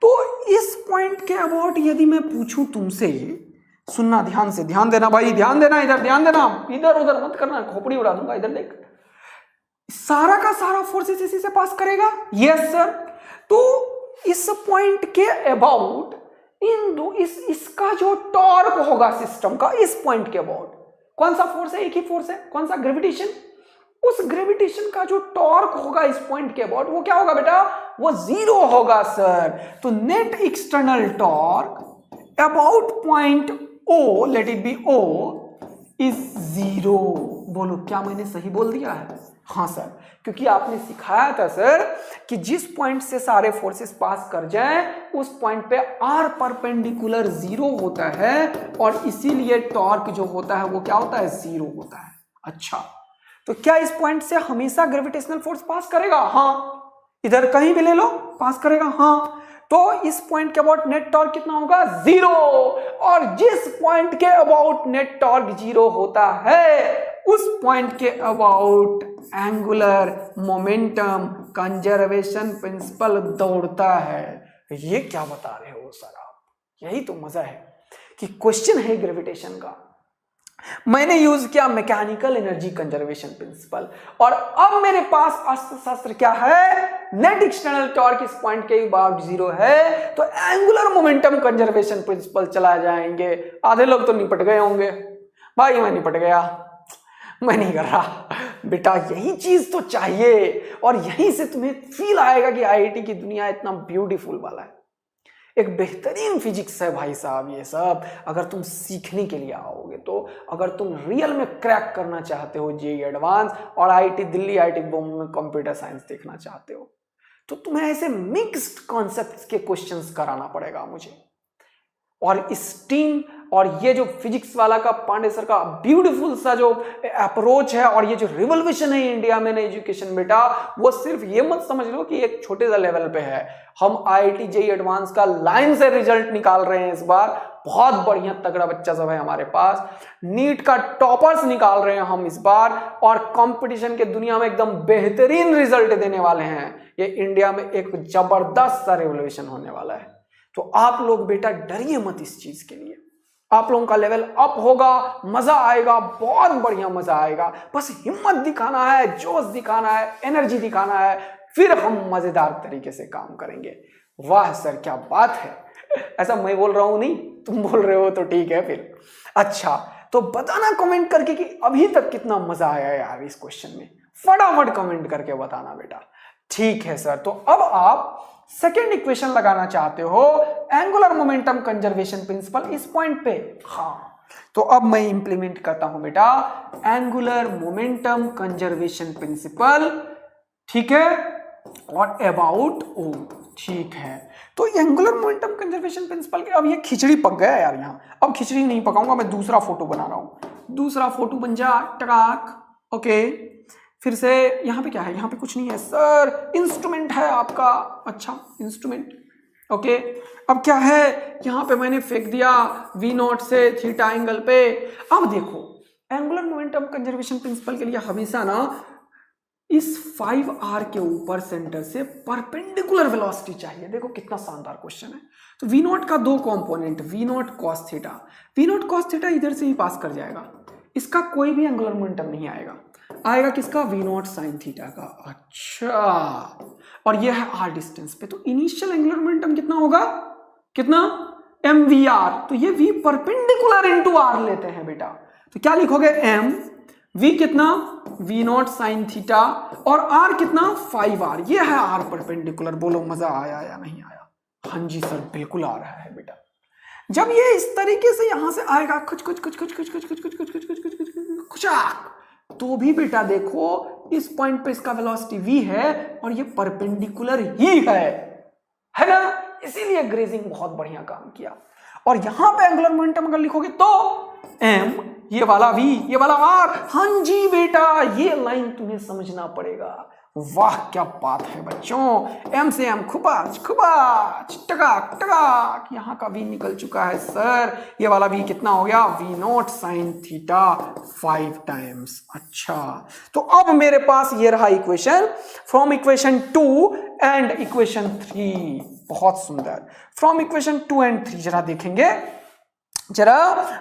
तो इस पॉइंट के अबाउट यदि मैं पूछूं तुमसे, सुनना ध्यान से, ध्यान देना भाई, ध्यान देना, इधर ध्यान देना, इधर उधर मत करना, खोपड़ी उड़ा दूंगा, इधर देख, सारा का सारा फोर्सेस इसी से पास करेगा। यस सर, तो इस पॉइंट के अबाउट इसका जो टॉर्क होगा सिस्टम का, इस पॉइंट के अबाउट कौन सा फोर्स है, एक ही फोर्स है, कौन सा, ग्रेविटेशन, उस ग्रेविटेशन का जो टॉर्क होगा इस पॉइंट के अबाउट, वो क्या होगा बेटा, वो 0 होगा सर। तो net external torque about point O, let it be O, is 0। बोलो क्या मैंने सही बोल दिया है? हाँ सर, क्योंकि आपने सिखाया था सर कि जिस पॉइंट से सारे फोर्सेस पास कर जाएं उस पॉइंट पे R परपेंडिकुलर 0 होता है, और इसीलिए टॉर्क जो होता है वो क्या होता है, 0 होता है। अच्छा, तो क्या इस पॉइंट से हमेशा ग्रेविटेशनल फोर्स पास करेगा? हाँ, इधर कहीं भी ले लो पास करेगा। हाँ, तो इस पॉइंट के अबाउट नेट टॉर्क कितना होगा, 0, और जिस पॉइंट के अबाउट नेट टॉर्क 0 होता है उस पॉइंट के about angular momentum conservation principle दौड़ता है। ये क्या बता रहे हो सर आप? यही तो मजा है कि क्वेश्चन है ग्रेविटेशन का, मैंने यूज किया मैकेनिकल एनर्जी कंजर्वेशन प्रिंसिपल, और अब मेरे पास अस्त्र शस्त्र क्या है, नेट एक्सटर्नल टॉर्क इस पॉइंट के अबाउट 0 है, तो एंगुलर मोमेंटम कंजर्वेशन प्रिंसिपल चला जाएंगे। आधे लोग तो निपट गए होंगे, भाई मैं निपट गया, मैं नहीं कर रहा बेटा, यही चीज तो चाहिए, और यहीं से तुम्हें फील आएगा कि आईआईटी की दुनिया इतना ब्यूटीफुल वाला है, एक बेहतरीन फिजिक्स है भाई साहब ये सब, अगर तुम सीखने के लिए आओगे तो। अगर तुम रियल में क्रैक करना चाहते हो जेईई एडवांस और आईआईटी दिल्ली, आईआईटी बॉम्बे में कंप्यूटर साइंस देखना चाहते हो, तो तुम्हें ऐसे मिक्स्ड कॉन्सेप्ट्स के क्वेश्चंस कराना पड़ेगा मुझे। और इस टीम और ये जो फिजिक्स वाला का पांडे सर का ब्यूटीफुल सा जो अप्रोच है और ये जो रिवोल्यूशन है इंडिया में एजुकेशन बेटा, वो सिर्फ ये मत समझ लो कि एक छोटे सा लेवल पे है। हम आईआईटी जेईई एडवांस का लाइन से रिजल्ट निकाल रहे हैं इस बार, बहुत बढ़िया तगड़ा बच्चा सब है हमारे पास। नीट का टॉपर्स निकाल रहे हैं हम इस बार, और कंपटीशन के दुनिया में एकदम बेहतरीन रिजल्ट देने वाले हैं। ये इंडिया में एक जबरदस्त सा रिवोल्यूशन होने वाला है। तो आप लोग बेटा डरिए मत इस चीज के लिए, आप लोगों का लेवल अप होगा, मजा आएगा, बहुत बढ़िया मजा आएगा। बस हिम्मत दिखाना है, जोश दिखाना है, एनर्जी दिखाना है, फिर हम मजेदार तरीके से काम करेंगे। वाह सर क्या बात है। ऐसा मैं बोल रहा हूं नहीं, तुम बोल रहे हो तो ठीक है फिर। अच्छा तो बताना कमेंट करके कि अभी तक कितना मजा आया यार इस क्वेश्चन में, फटाफट कमेंट करके बताना बेटा। ठीक है सर, तो अब आप सेकेंड इक्वेशन लगाना चाहते हो, एंगुलर मोमेंटम कंजर्वेशन प्रिंसिपल इस पॉइंट पे। हाँ तो अब मैं इंप्लीमेंट करता हूं बेटा एंगुलर मोमेंटम कंजर्वेशन प्रिंसिपल, ठीक है, और अबाउट ओ, ठीक है। तो एंगुलर मोमेंटम कंजर्वेशन प्रिंसिपल के अब ये खिचड़ी पक गया यार यहाँ, अब खिचड़ी नहीं पकाऊंगा, मैं दूसरा फोटो बना रहा हूं, दूसरा फोटो बन जा टकाक। ओके फिर से यहाँ पे क्या है, यहाँ पे कुछ नहीं है सर, इंस्ट्रूमेंट है आपका। अच्छा इंस्ट्रूमेंट, ओके। अब क्या है, यहाँ पे मैंने फेंक दिया V0 से थीटा एंगल पे। अब देखो एंगुलर मोमेंटम कंजर्वेशन प्रिंसिपल के लिए हमेशा ना इस 5r के ऊपर सेंटर से परपेंडिकुलर वेलोसिटी चाहिए। देखो कितना शानदार क्वेश्चन है। तो V0 का दो component, V0 cos theta, V0 cos theta इधर से ही पास कर जाएगा, इसका कोई भी एंगुलर मोमेंटम नहीं आएगा, आएगा किसका, V0 sin थीटा का। अच्छा और ये है r डिस्टेंस पे, तो इनिशियल एंगुलर मोमेंटम कितना होगा, कितना, mvr। तो ये v परपेंडिकुलर इनटू r लेते हैं बेटा, तो क्या लिखोगे m, v कितना, V0 sin थीटा, और r कितना 5r, ये है r परपेंडिकुलर। बोलो मजा आया या नहीं आया। हाँ जी सर बिल्कुल आ रहा है बेटा। जब ये इस तरीके से यहां से आएगा कुछ कुछ कुछ कुछ कुछ कुछ कुछ कुछ कुछ कुछ कुछ कुछ कुछ तो भी बेटा देखो इस पॉइंट पे इसका वेलोसिटी v है और ये परपेंडिकुलर ही है ना, इसीलिए ग्रेजिंग बहुत बढ़िया काम किया। और यहां पे एंगुलर मोमेंटम अगर लिखोगे तो m, ये वाला v, ये वाला r। हाँ जी बेटा ये लाइन तुम्हें समझना पड़ेगा। वाह क्या बात है बच्चों, m से m खुबाच खुबाच टकाक टकाक, यहाँ का v निकल चुका है सर। ये वाला v कितना हो गया, V0 sin थीटा 5 टाइम्स। अच्छा तो अब मेरे पास ये रहा equation, from equation 2 and equation 3। बहुत सुंदर, फ्रॉम इक्वेशन 2 एंड 3 जरा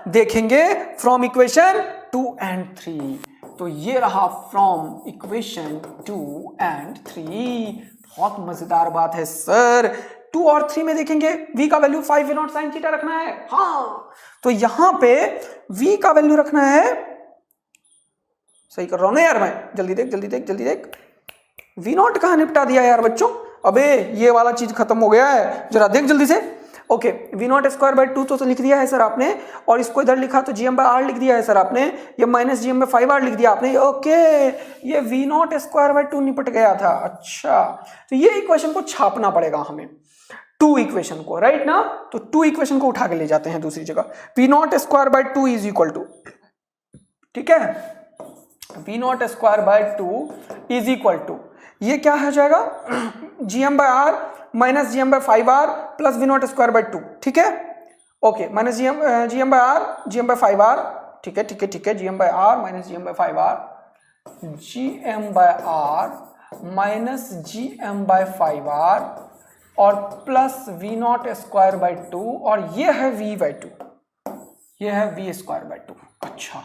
देखेंगे फ्रॉम इक्वेशन 2 एंड 3। तो ये रहा फ्रॉम इक्वेशन 2 एंड 3। बहुत मजेदार बात है सर। 2 और 3 में देखेंगे v का वैल्यू 5 V0 sin थीटा रखना है। हाँ तो यहां पे v का वैल्यू रखना है, सही कर रहा हूं ना यार मैं, जल्दी देख जल्दी देख जल्दी देख, V0 कहां निपटा दिया यार बच्चों, अबे ये वाला चीज खत्म हो गया है, जरा देख जल्दी से। ओके V0 स्क्वायर बाई 2 तो लिख दिया है सर आपने, और इसको इधर लिखा तो GM/r लिख दिया है सर आपने, ये माइनस GM में 5r लिख दिया आपने। ओके ये V0 स्क्वायर बाई 2 निपट गया था। अच्छा तो ये इक्वेशन को छापना पड़ेगा हमें, 2 इक्वेशन को, राइट ना। तो 2 इक्वेशन को उठा के ले जाते हैं दूसरी जगह। V0 square by 2 is equal to, ठीक है, V0 square by 2 is equal to, ये क्या हो जाएगा, GM/r minus GM/5r plus V0 square by 2, ठीक है। ओके माइनस GM/5r, ठीक है ठीक है ठीक है, GM/r minus GM/5r, GM/r minus GM/5r और प्लस V0 स्क्वायर बाई 2, और ये है V/2, ये है V स्क्वायर बाई 2। अच्छा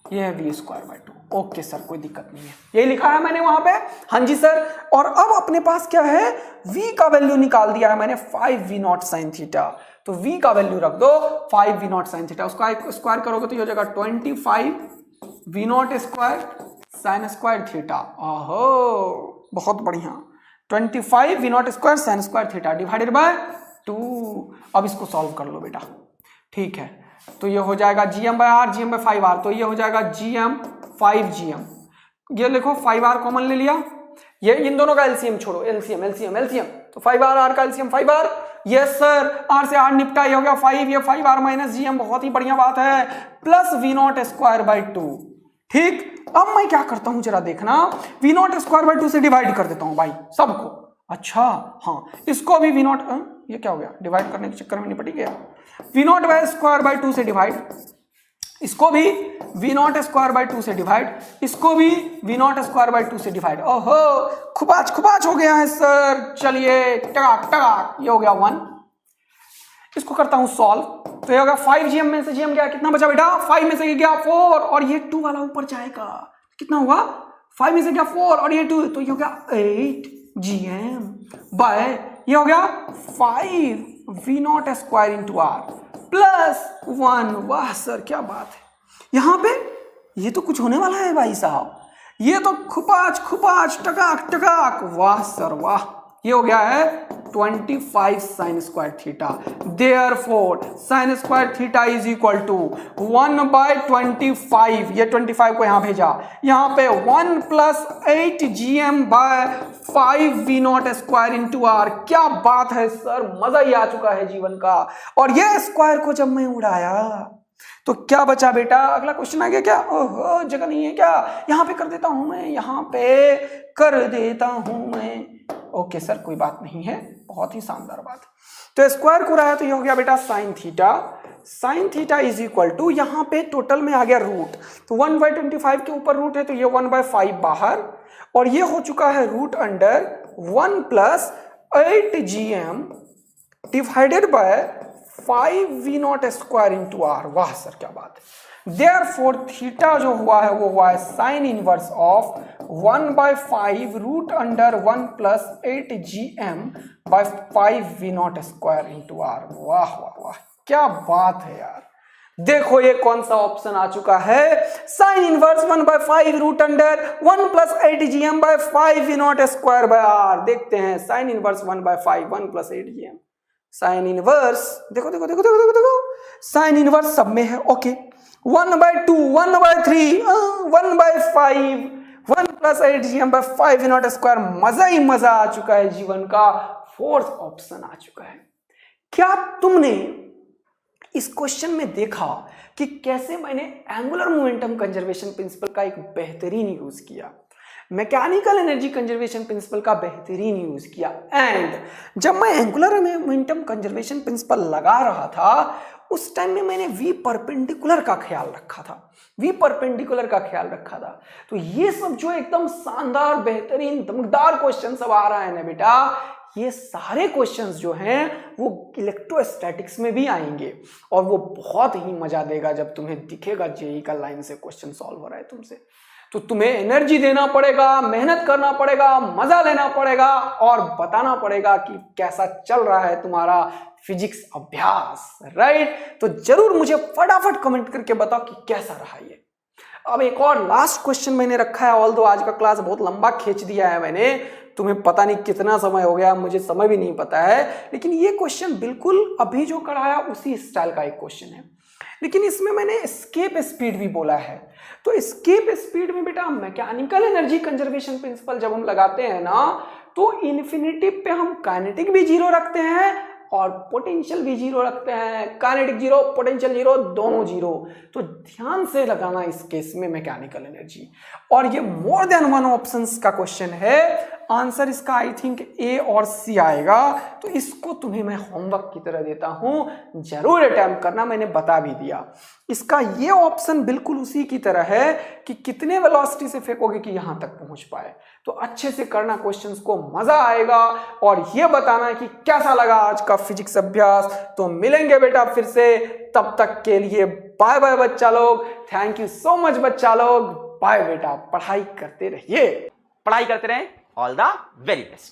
ये है V square by 2। Okay sir कोई दिक्कत नहीं है, यही लिखा है मैंने वहां पे। हाँ जी सर, और अब अपने पास क्या है, v का वैल्यू निकाल दिया है मैंने 5 V0 sin थीटा। तो v का वैल्यू रख दो 5 V0 sin थीटा, उसका स्क्वायर करोगे तो ये हो जाएगा 25 V0 square sin square theta. ओहो बहुत बढ़िया, 25 V0 square sin square theta divided by 2। अब इसको सॉल्व कर लो बेटा, ठीक है। तो ये हो जाएगा gm/r, gm/5r, तो ये हो जाएगा gm 5gm। ये लिखो 5r कॉमन ले लिया, ये इन दोनों का एलसीएम छोड़ो, एलसीएम एलसीएम एलसीएम, तो 5r, r का LCM 5r, yes sir, r से r निपटा, ये हो गया 5, ये 5r माइनस gm, बहुत ही बढ़िया बात है, प्लस v0² 2। ठीक, अब मैं क्या करता हूं जरा देखना, v0² 2 से डिवाइड कर देता हूं भाई सबको। अच्छा हाँ, इसको भी v0, ये क्या हो गया, डिवाइड करने के चक्कर में निपट गया, v0² 2 से डिवाइड, इसको भी v0² 2 से डिवाइड, इसको भी v0² 2 से डिवाइड। ओहो, खुपाच हो गया है सर। चलिए टकाक टकाक, ये हो गया 1। इसको करता हूं सॉल्व, तो ये हो गया 5gm में से gm गया, कितना बचा बेटा, 5 में से गया 4, और ये 2 वाला ऊपर जाएगा, कितना होगा, 5 में से गया 4 और ये 2, तो ये हो गया 8gm बाय, ये हो गया 5 v0² इंटू r प्लस 1। वाह सर क्या बात है, यहां पे ये तो कुछ होने वाला है भाई साहब, ये तो खुपाच टकाक टकाक, वाह सर वाह। ये हो गया है 25 sin² theta, therefore sin² theta is equal to 1/25, ये 25 को यहां भेजा, यहां पे 1 plus 8gm by 5 v0² into r। क्या बात है सर, मजा ही आ चुका है जीवन का। और ये स्क्वायर को जब मैं उड़ाया तो क्या बचा बेटा, अगला क्वेश्चन आ गया क्या, ओहो जगह नहीं है क्या, यहां पे कर देता हूं मैं, यहां पे कर देता हूं मैं। ओके सर कोई बात नहीं है, बहुत ही शानदार बात। तो स्क्वायर को उड़ाया तो ये हो गया बेटा sin theta is equal to, यहां पे टोटल में आ गया रूट, तो 1/25 के ऊपर रूट है, तो ये 1/5 बाहर, और ये हो चुका है root under 1 plus 8gm divided by 5 v0² into r। वाह सर क्या बात है। देयरफॉर थीटा जो हुआ है वो हुआ है sine inverse of 1/5 root under 1 plus 8gm by 5 v0² into r। वाह वाह वाह क्या बात है यार। देखो ये कौन सा ऑप्शन आ चुका है, sine inverse 1/5 root under 1 plus 8gm by 5 v0² by r। देखते हैं sine inverse 1/5 1 plus 8gm, sine inverse देखो देखो देखो देखो देखो, साइन इनवर्स सब में है। Okay 1/2 1/3 1/5 1 plus 8gm by 5 v0²। मजा ही मजा आ चुका है जीवन का। फोर्थ ऑप्शन आ चुका है। क्या तुमने इस क्वेश्चन में देखा कि कैसे मैंने एंगुलर मोमेंटम कंजर्वेशन प्रिंसिपल का एक बेहतरीन यूज किया, मैकेनिकल एनर्जी कंजर्वेशन प्रिंसिपल का बेहतरीन यूज किया। एंड जब मैं एंगुलर मोमेंटम कंजर्वेशन प्रिंसिपल लगा रहा था उस टाइम में मैंने वी परपेंडिकुलर का ख्याल रखा था, तो ये सब जो एकदम शानदार बेहतरीन दमकदार क्वेश्चन सब आ रहा है ना बेटा, ये सारे क्वेश्चंस जो हैं वो इलेक्ट्रोस्टैटिक्स में भी आएंगे और वो बहुत ही मजा देगा जब तुम्हें दिखेगा जेईई का लाइन से क्वेश्चन सॉल्व हो रहा है तुमसे। तो तुम्हें एनर्जी देना पड़ेगा, मेहनत करना पड़ेगा, मजा लेना पड़ेगा और बताना पड़ेगा कि कैसा चल रहा है तुम्हारा फिजिक्स अभ्यास, राइट। तो जरूर मुझे फटाफट कमेंट करके बताओ कि कैसा रहा ये। अब एक और लास्ट क्वेश्चन मैंने रखा है, ऑल्दो आज का क्लास बहुत लंबा खींच दिया है मैंने, तुम्हें पता नहीं कितना समय हो गया, मुझे समय भी नहीं पता है, लेकिन ये क्वेश्चन बिल्कुल अभी जो कराया उसी स्टाइल का एक क्वेश्चन है, लेकिन इसमें मैंने एस्केप स्पीड भी बोला है। तो एस्केप स्पीड में बेटा मैकेनिकल एनर्जी कंजर्वेशन प्रिंसिपल जब हम लगाते हैं ना तो इन्फिनिटी पे हम काइनेटिक भी जीरो रखते हैं और पोटेंशियल भी जीरो रखते हैं, काइनेटिक जीरो पोटेंशियल जीरो दोनों जीरो। तो ध्यान से लगाना इस केस में मैकेनिकल एनर्जी। और ये मोर देन वन ऑप्शंस का क्वेश्चन है, आंसर इसका आई थिंक ए और सी आएगा, तो इसको तुम्हें मैं होमवर्क की तरह देता हूं, जरूर अटेम्प्ट करना, मैंने बता भी दिया। इसका ये ऑप्शन बिल्कुल उसी की तरह है कि कितने वेलोसिटी से फेंकोगे कि यहां तक पहुंच पाए। तो अच्छे से करना क्वेश्चंस को, मजा आएगा, और ये बताना कि कैसा लगा आज का फिजिक्स अभ्यास। तो मिलेंगे बेटा फिर से, तब तक के लिए बाय बाय बच्चा लोग, थैंक यू सो मच बच्चा लोग, बाय बेटा, पढ़ाई करते रहिए, पढ़ाई करते रहें, ऑल द वेरी बेस्ट।